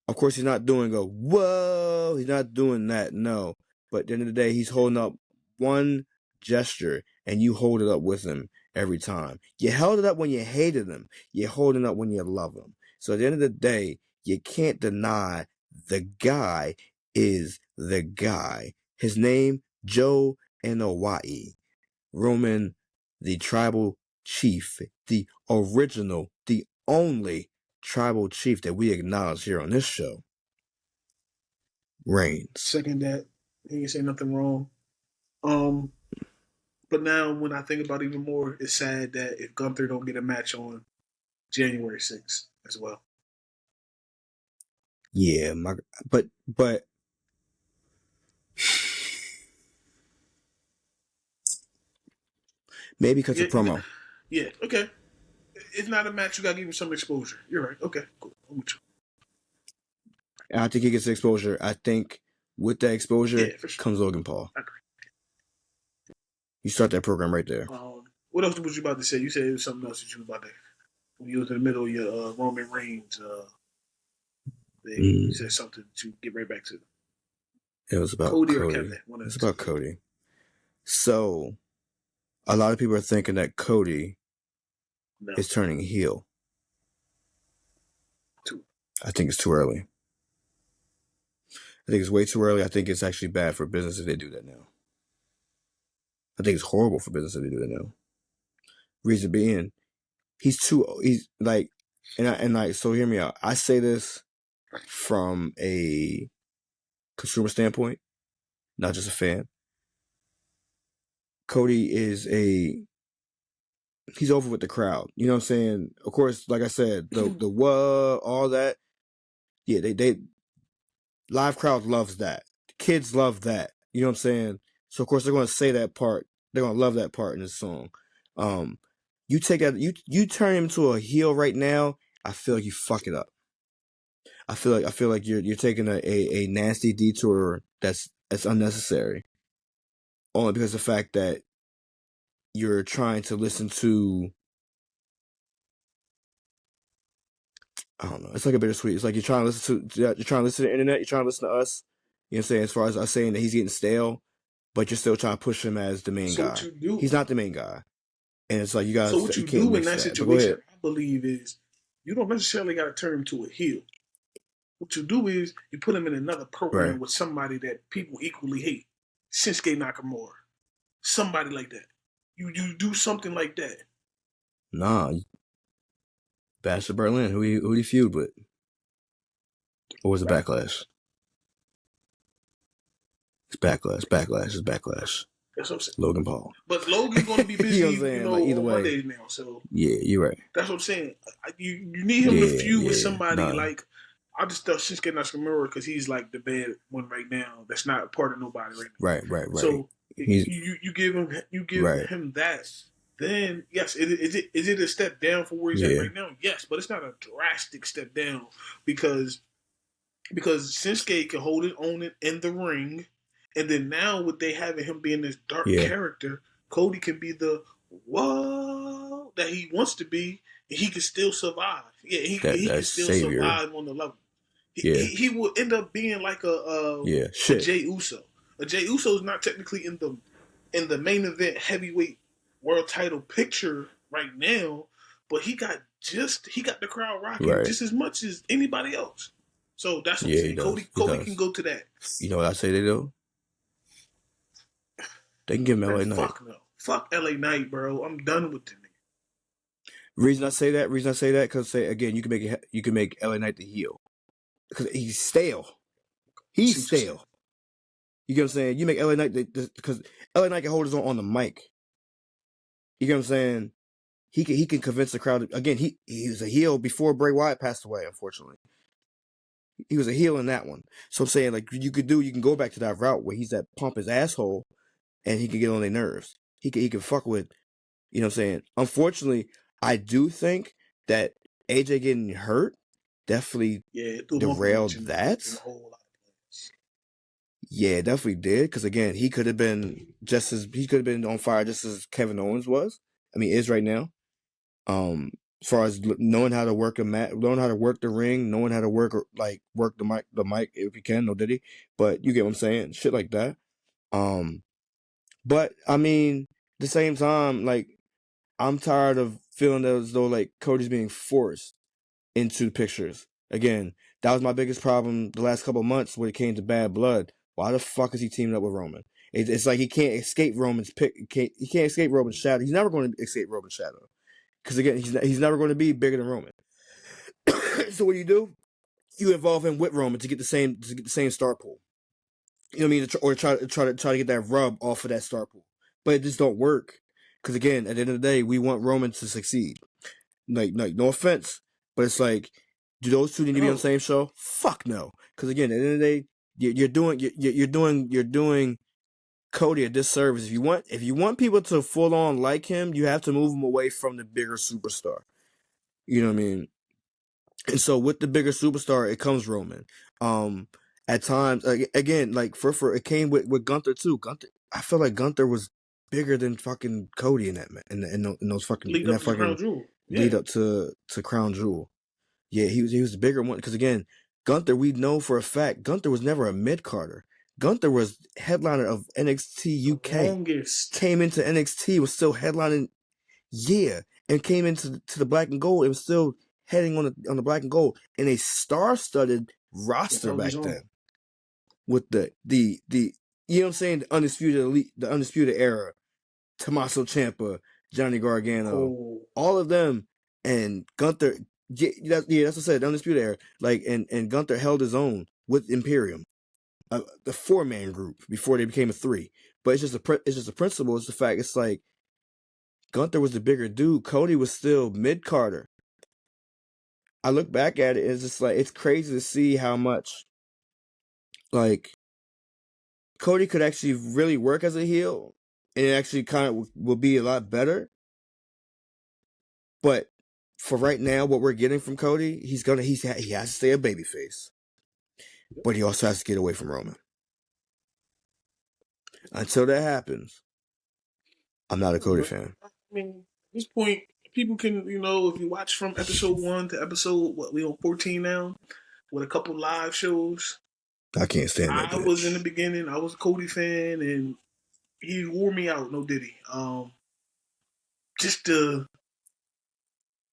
of course, he's not doing a whoa, he's not doing that, no. But at the end of the day, he's holding up one gesture, and you hold it up with him every time. You held it up when you hated him. You're holding up when you love him. So at the end of the day, you can't deny the guy is the guy. His name, Joe Anoa'i. Roman, the tribal chief, the original, the only tribal chief that we acknowledge here on this show, reigns. Second that. He ain't say nothing wrong. But now when I think about it even more, it's sad that if Gunther don't get a match on January 6th as well. Yeah, but maybe because Yeah, of promo. yeah, okay. It's not a match. You gotta give him some exposure. You're right. Okay, cool. I'm with you. And I think he gets exposure. I think with that exposure Yeah, for sure. comes Logan Paul. I agree. You start that program right there. What else was you about to say? You said it was something else that you was about to. When you was in the middle of your Roman Reigns thing, you said something to get right back to. It was about Cody. Cody. Or Kevin. It's about Cody. So, a lot of people are thinking that Cody is turning heel. I think it's too early. I think it's way too early. I think it's actually bad for business if they do that now. I think it's horrible for business if they do that now. Reason being, he's like, so hear me out. I say this from a consumer standpoint, not just a fan. Cody he's over with the crowd. You know what I'm saying? Of course, like I said, the all that. Yeah, they live crowd loves that. Kids love that. You know what I'm saying? So of course they're gonna say that part. They're gonna love that part in this song. You take that, you turn him into a heel right now. I feel like you fuck it up. I feel like you're taking a nasty detour that's unnecessary. Only because of the fact that you're trying to listen to, I don't know. It's like a bittersweet. It's like you're trying to listen to the internet. You're trying to listen to us. You know what I'm saying? As far as us saying that he's getting stale, but you're still trying to push him as the main guy. He's not the main guy, and it's like you guys. So what you can't do in that situation, I believe, is you don't necessarily got to turn him to a heel. What you do is you put him in another program with somebody that people equally hate. Shinsuke Nakamura, somebody like that. You do something like that. Nah, Bastard Berlin. Who he feud with? Or was it Backlash? It's Backlash. Backlash is Backlash. That's what I'm saying. Logan Paul. But Logan's going to be busy, either on Mondays now. So yeah, you're right. That's what I'm saying. You need him to feud with somebody like. I just thought Shinsuke Nakamura because he's like the bad one right now. That's not part of nobody right now. Right. So you give him him that. Then yes, is it a step down for where he's at right now? Yes, but it's not a drastic step down because Shinsuke can hold it on it in the ring, and then now with they having him being this dark character, Cody can be the whoa that he wants to be, and he can still survive. Yeah, he can still survive on the level. He will end up being like a Jey Uso. A Jey Uso is not technically in the main event heavyweight world title picture right now, but he got the crowd rocking just as much as anybody else. So that's what I'm saying. Cody can go to that. You know what I say they do? They can give him LA Knight. Fuck no. Fuck LA Knight, bro. I'm done with the nigga. Reason I say that, because again, you can make LA Knight the heel. Because he's stale. He's stale. You get what I'm saying? You make LA Knight because LA Knight can hold his own on the mic. You get what I'm saying? He can convince the crowd. Again, he was a heel before Bray Wyatt passed away, unfortunately. He was a heel in that one. So I'm saying, like, you can go back to that route where he's that pompous asshole and he can get on their nerves. He can fuck with, you know what I'm saying? Unfortunately, I do think that AJ getting hurt definitely derailed that. Yeah, it definitely did. Because again, he could have been on fire just as Kevin Owens was. I mean, is right now. As far as knowing how to work knowing how to work the ring, knowing how to work the mic if you can, no diddy. But you get what I'm saying, shit like that. But I mean, at the same time, like, I'm tired of feeling as though like Cody's being forced into the pictures. Again, That was my biggest problem the last couple of months when it came to Bad Blood. Why the fuck is he teaming up with Roman? It's like he can't escape Roman's pick. He can't escape Roman's shadow. He's never going to escape Roman's shadow because again, he's never going to be bigger than Roman. So what do? You involve him with Roman to get the same star pool. You know what I mean? Or try to get that rub off of that star pool, but it just don't work. Because again, at the end of the day, we want Roman to succeed. Like no offense, but it's like, do those two need to be on the No. same show? Fuck no. Because again, at the end of the day, you're doing Cody a disservice. If you want people to full on like him, you have to move him away from the bigger superstar. You know what I mean? And so with the bigger superstar, it comes Roman. At times, again, like for it came with Gunther too. Gunther, I feel like Gunther was bigger than fucking Cody in Lead that up to Crown fucking Jewel. lead Yeah. up to Crown Jewel. Yeah, he was the bigger one because again, Gunther, we know for a fact Gunther was never a mid carder. Gunther was headliner of NXT The UK. longest. Came into NXT, was still headlining, yeah, and came into the black and gold. It was still heading on the black and gold in a star-studded And roster held back his own. then with the you know what I'm saying, the undisputed elite, the undisputed era, Tommaso Ciampa, Johnny Gargano, Cole. all of them, and Gunther. That's what I said. The undisputed era, like, and Gunther held his own with Imperium, the 4-man group before they became a 3. But it's just a principle. It's the fact. It's like Gunther was the bigger dude. Cody was still mid Carter. I look back at it and it's just like it's crazy to see how much like Cody could actually really work as a heel, and it actually kind of will be a lot better. But for right now, what we're getting from Cody, he has to stay a babyface, but he also has to get away from Roman. Until that happens, I'm not a Cody But fan. I mean, at this point, people can, if you watch from episode 1 to episode, what, we on 14 now, with a couple live shows. I can't stand that I was in the bitch. beginning, I was a Cody fan, and he wore me out, no diddy. Just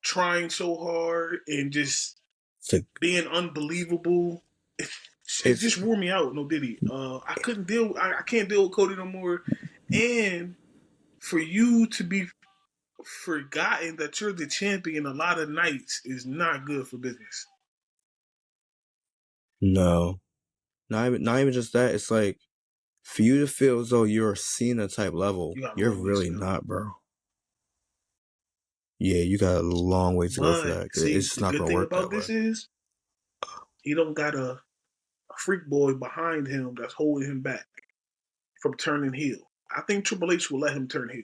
trying so hard and just It's being unbelievable. It it's just wore me out, no diddy. I couldn't deal. I can't deal with Cody no more. And for you to be forgotten that you're the champion a lot of nights is not good for business. no, not even just that. It's like for you to feel as though you're a Cena type level, You got a you're long ways to really go. not, bro. Yeah, you got a long way to go for But that. see, It's just the not good gonna thing work about that way. this is he don't got a freak boy behind him that's holding him back from turning heel. I think Triple H will let him turn heel.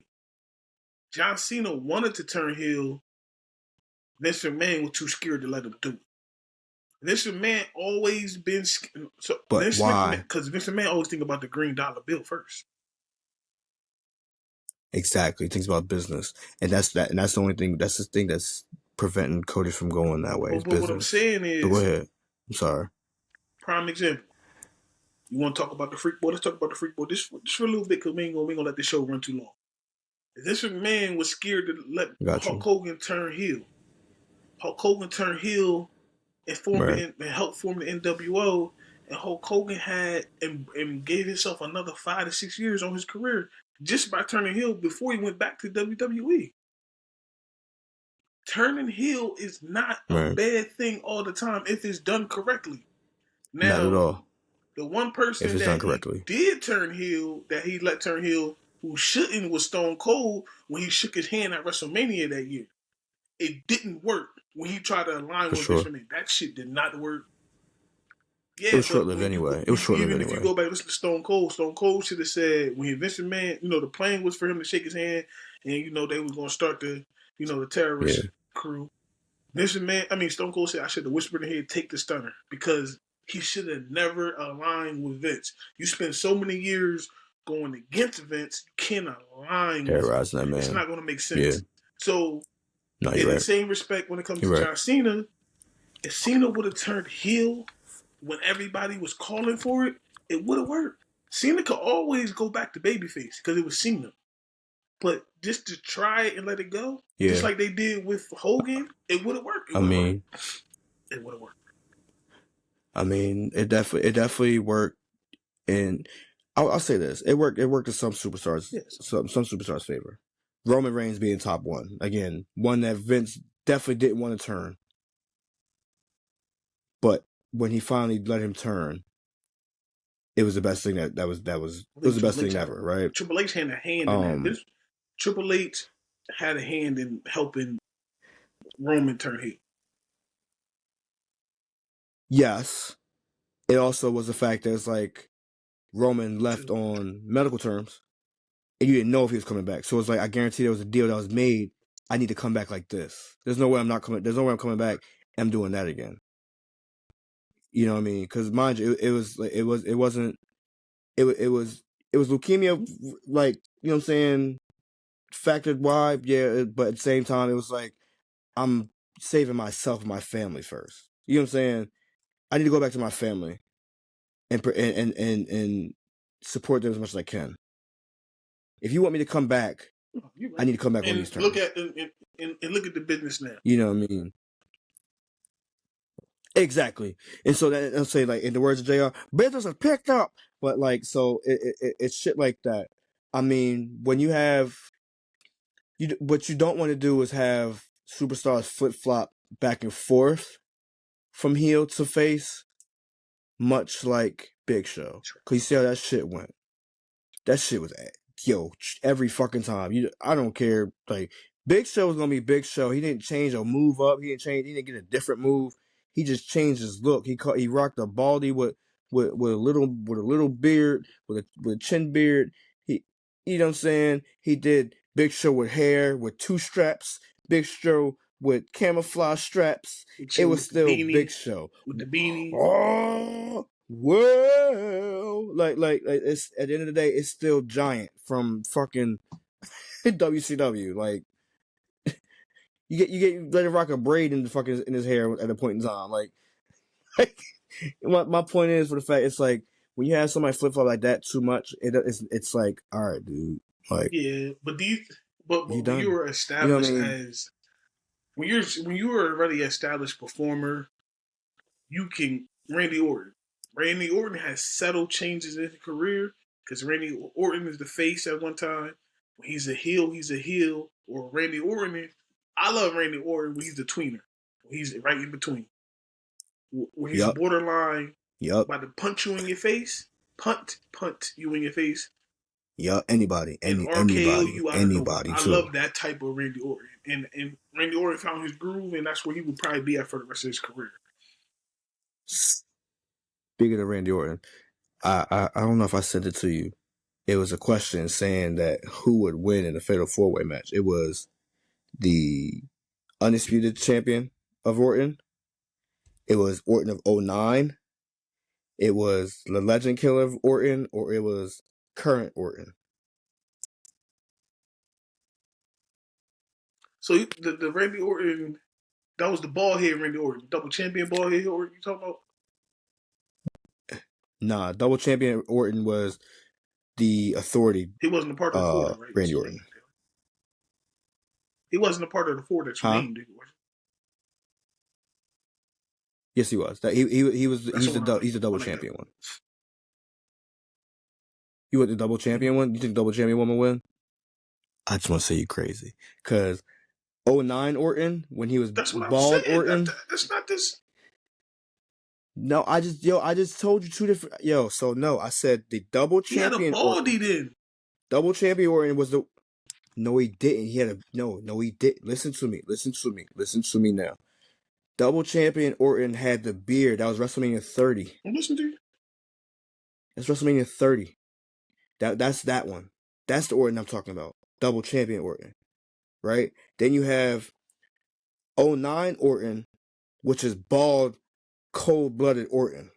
John Cena wanted to turn heel. Vince McMahon was too scared to let him do it. Vince McMahon always been so But Vince McMahon, why? because Vince McMahon always think about the $green bill first. Exactly. He thinks about business, and that's that. And that's the only thing. That's the thing that's preventing Cody from going that way. Is But what I'm business. saying But go is, ahead. I'm sorry. prime example. You want to talk about the freak boy? Let's talk about the freak boy just for a little bit, because we ain't gonna let this show run too long. This McMahon was scared to let Got Hulk you. Hogan turn heel. Hulk Hogan turned heel and Right. and helped form the NWO. And Hulk Hogan had and gave himself another 5 to 6 years on his career just by turning heel before he went back to WWE. Turning heel is not a Right. bad thing all the time if it's done correctly. Not at Now, all. the one If person it's done that he correctly. did turn heel, that he let turn heel, who shouldn't, was Stone Cold when he shook his hand at WrestleMania that year. It didn't work when he tried to align For with Vince sure. McMahon. That shit did not work. It Yeah, was short but lived when you go, anyway. It was short lived even if you anyway. go back and listen to Stone Cold should have said when Vince McMahon, the plan was for him to shake his hand, and they was going to start the terrorist Yeah. crew. Vince McMahon, Stone Cold said I should have whispered in here, take the stunner, because he should have never aligned with Vince. You spend so many years going against Vince, you can't align with him. Terrorizing that It's man. not going to make Yeah. sense. So, No, in you're the right. same respect, when it comes to You're right. John Cena, if Cena would have turned heel when everybody was calling for it, it would have worked. Cena could always go back to babyface because it was Cena. But just to try it and let it go, just Yeah. like they did with Hogan, it would have worked. It I would have worked. mean, It would have worked. I mean, it definitely worked, and I'll say this: it worked in some superstars, Yes. some superstars' favor. Roman Reigns being top one again, one that Vince definitely didn't want to turn, but when he finally let him turn, it was the best thing it was I think the best Triple thing H ever, right? Triple H had a hand in that. Um, This Triple H had a hand in helping Roman turn heel. yes, it also was the fact that it's like Roman left on medical terms, and you didn't know if he was coming back. So it's like I guarantee there was a deal that was made. I need to come back like this. There's no way I'm not coming. There's no way I'm coming back. And I'm doing that again. You know what I mean? Because mind you, it wasn't. It was leukemia. Like, you know what I'm saying? Factored why, yeah. But at the same time, it was like I'm saving myself and my family first. You know what I'm saying? I need to go back to my family and support them as much as I can. If you want me to come back, Oh, you're I right. need to come back on And these look terms. at and look at the business now. You know what I mean? Exactly. And so that I'll say, like, in the words of JR, business is picked up. But like, so it's shit like that. I mean, when you have what you don't want to do is have superstars flip flop back and forth from heel to face, much like Big Show. Cause you see how that shit went. That shit was every fucking time. I don't care. Like, Big Show was gonna be Big Show. He didn't change or move up. He didn't change. He didn't get a different move. He just changed his look. He rocked a baldy with a little beard with a chin beard. He, you know what I'm saying. He did Big Show with hair with two straps. Big Show with camouflage straps. Big It Show was with the still Big beanie, Show. with the beanie. Oh, well, like it's at the end of the day, it's still Giant from fucking WCW. Like, you let him rock a braid in the fucking in his hair at a point in time. Like, my point is, for the fact, it's like when you have somebody flip flop like that too much, it's like, all right, dude, like, Yeah, but you when you done. were You know what I established mean? as when you were already established performer, you can Randy Orton. Randy Orton has subtle changes in his career because Randy Orton is the face at one time. When he's a heel, he's a heel. Or Randy Orton, I love Randy Orton when he's the tweener. When he's right in between. When he's Yup, borderline yup, about to punch you in your face, punt you in your face, yup. Anybody, and RKO anybody, you out of nowhere. anybody I too. love that type of Randy Orton. And Randy Orton found his groove, and that's where he would probably be at for the rest of his career. Speaking of Randy Orton, I don't know if I sent it to you. It was a question saying that who would win in a fatal four way match. It was the undisputed champion of Orton. It was Orton of '09. It was the legend killer of Orton, or it was current Orton. So the Randy Orton, that was the ball head Randy Orton, double champion ball head Orton. You talking about? Nah, double champion Orton was the authority, He wasn't a part of the four, though, right? Randy So Orton. he wasn't a part of the four that you Huh? named. Yes, he was. That he was. That's the one I like. He's the double I like that. champion one. You want the double champion one? You think the double champion one will win? I just want to say you crazy because '09 Orton when he was That's what I'm bald saying. Orton. That's not this. No, I just told you two different. So no, I said the double He had a champion baldy Orton. then. Double champion Orton was the. No, he didn't. He had a no. He didn't. Listen to me. Listen to me. Listen to me now. Double champion Orton had the beard. That was WrestleMania 30. I'm listening to you. That's WrestleMania 30. That's that one. That's the Orton I'm talking about. Double champion Orton, right? Then you have '09 Orton, which is bald, cold-blooded Orton.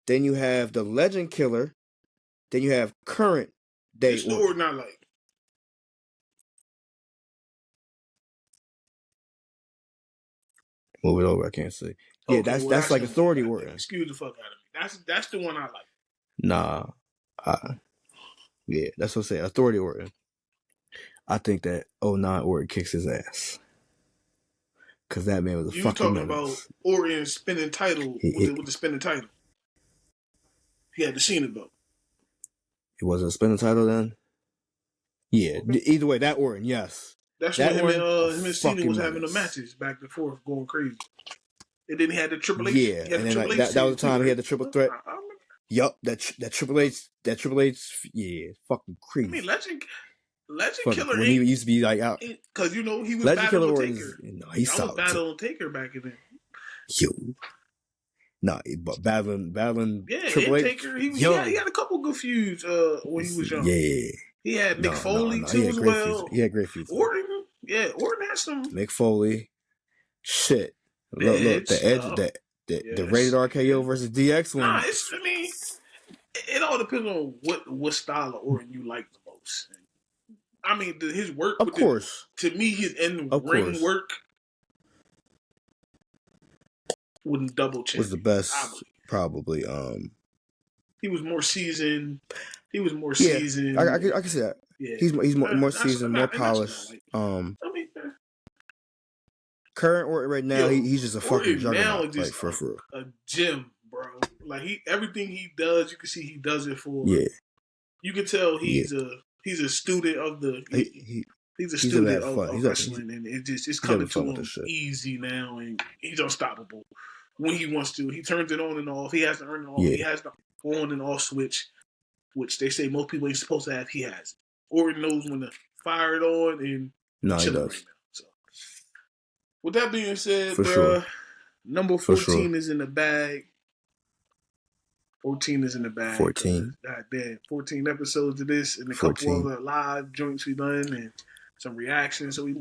Then you have the Legend Killer. Then you have current day This the Orton. Orton I like. Move it over. I can't see. Yeah, Okay, well that's that's like him. Then. authority Goddamn, Orton. excuse the fuck out of me. That's the one I like. Nah, yeah, that's what I say. Authority Orton. I think that '09 Orton kicks his ass Because that man was a You fucking talking about menace. Orton spinning title He with the spinning title? He had the Cena belt. It wasn't a spinning title then? Yeah. Okay. Either way, that Orton, yes. That's when That Orton, a him and Cena fucking was having the menace. matches back and forth, going crazy. And then he had the Triple H. Yeah, He had and the then Triple H that was feud the too, time he right? had the triple threat. I remember. Yup, that Triple H, yeah, fucking I mean, crazy. Legend Fucking Killer when he used to be like out. because he was Legend Killer battling Orton Taker. is he's I was solid too. battling Taker back then. Yo, but battling Yeah, Triple and H, Taker. He young, had a couple good feuds when he was young. yeah. He had Mick Foley He too had as great feuds. well. He had great feuds. Orton had some Mick Foley, shit. Look, Edge. the Edge, the rated Yes. RKO Yeah. versus DX Nah, one. it all depends on what style of Orton you like the most. I mean, his work Of course, to me, his in of ring course, work wouldn't double was the champion. I best, believe probably. he was more seasoned. He was more Yeah, I seasoned. can see that. Yeah, He's more seasoned, more and that's what I polished. like. I mean, Current Orton right now, yo, he's just a fucking Orton now juggernaut, is like just for real. a gem, bro. Like everything he does, you can see he does it for. Yeah, You can tell yeah. he's a student of the. He's a He's ever student had fun. of wrestling, and it's he's having coming to fun with this him shit. easy now, and he's unstoppable when he wants to. He turns it on and off. He has to earn it all. Yeah. He has the on and off switch, which they say most people ain't supposed to have. He has it. Orton knows when to fire it on, and No, he chilling does. right now. So, with that being said, For bruh, sure. number 14 is in the bag. 14 is in the bag. 14. God damn, 14 episodes of this and a 14. couple other live joints we done and some reactions. So we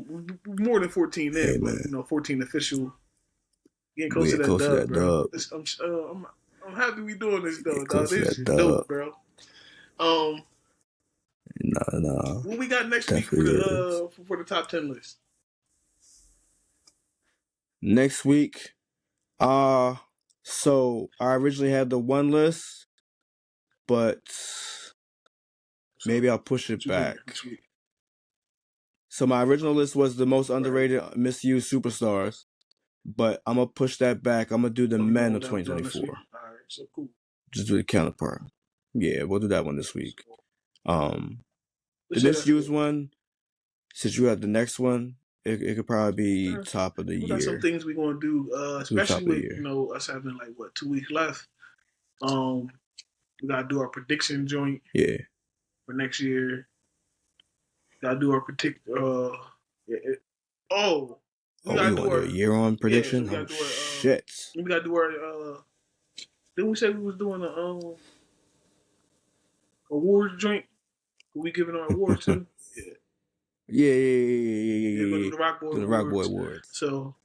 more than 14 in, Hey, but man. 14 official. Getting close to that dub, bro. I'm happy we doing this though, dog. This is dope, bro. No. What we got next week for the top 10 list? Next week, so I originally had the one list, but maybe I'll push it back. So my original list was the most underrated, misused superstars, but I'm gonna push that back. I'm gonna do the men of 2024. All right, so cool. Just do the counterpart. Yeah, we'll do that one this week. The Let's misused one, since you have the next one, it could probably be top of the year. We got some things we're gonna do, especially with us having like 2 weeks left. We gotta do our prediction joint. Yeah. For next year. Gotta do our particular. We gotta do our a year on prediction. Yeah, so we gotta do our, shit. We gotta do our. Didn't we say we was doing a awards joint? Were we giving our awards to? Yeah. We're gonna do the Rock Boy Awards. So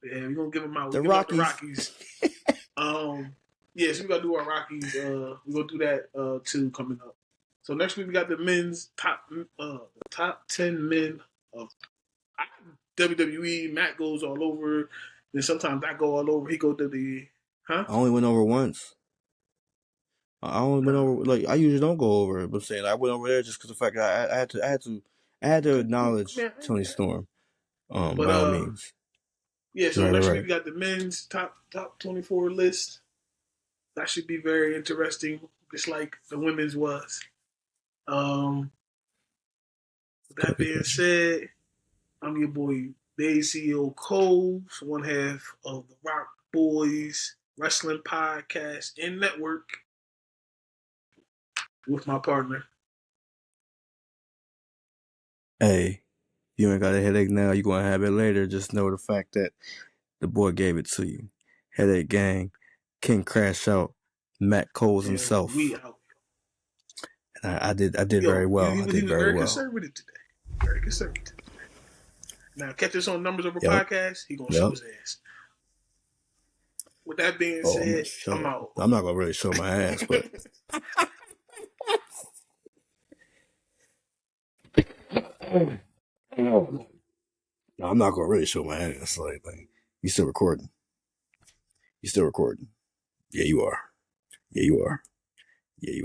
yeah, we're gonna give them out. The Rockies. So we gotta do our Rockies. We're gonna do that too coming up. So next week we got the men's top 10 men of WWE. Matt goes all over. Then sometimes I go all over. He go to the I only went over once. I only went over I usually don't go over it, but I'm saying I went over there just because the fact that I had to acknowledge Tony Storm. By all means. Yeah, so next week we got the men's top 24 list. That should be very interesting, just like the women's was. With that being said, I'm your boy Basil Coles, one half of the Rock Boys Wrestling Podcast and Network, with my partner. Hey, you ain't got a headache now, you're going to have it later. Just know the fact that the boy gave it to you. Headache Gang, King Crash Out, Matt Coles himself. We out. And I did very well. I did very well. Conservative today. Very conservative. Now catch us on Numbers Over Podcast. He gonna show his ass. With that being said, I'm out. I'm not gonna really show my ass, but no, I'm not gonna really show my ass. Like you still recording? You still recording? Yeah, you are. Yeah, you are. Yeah, you are.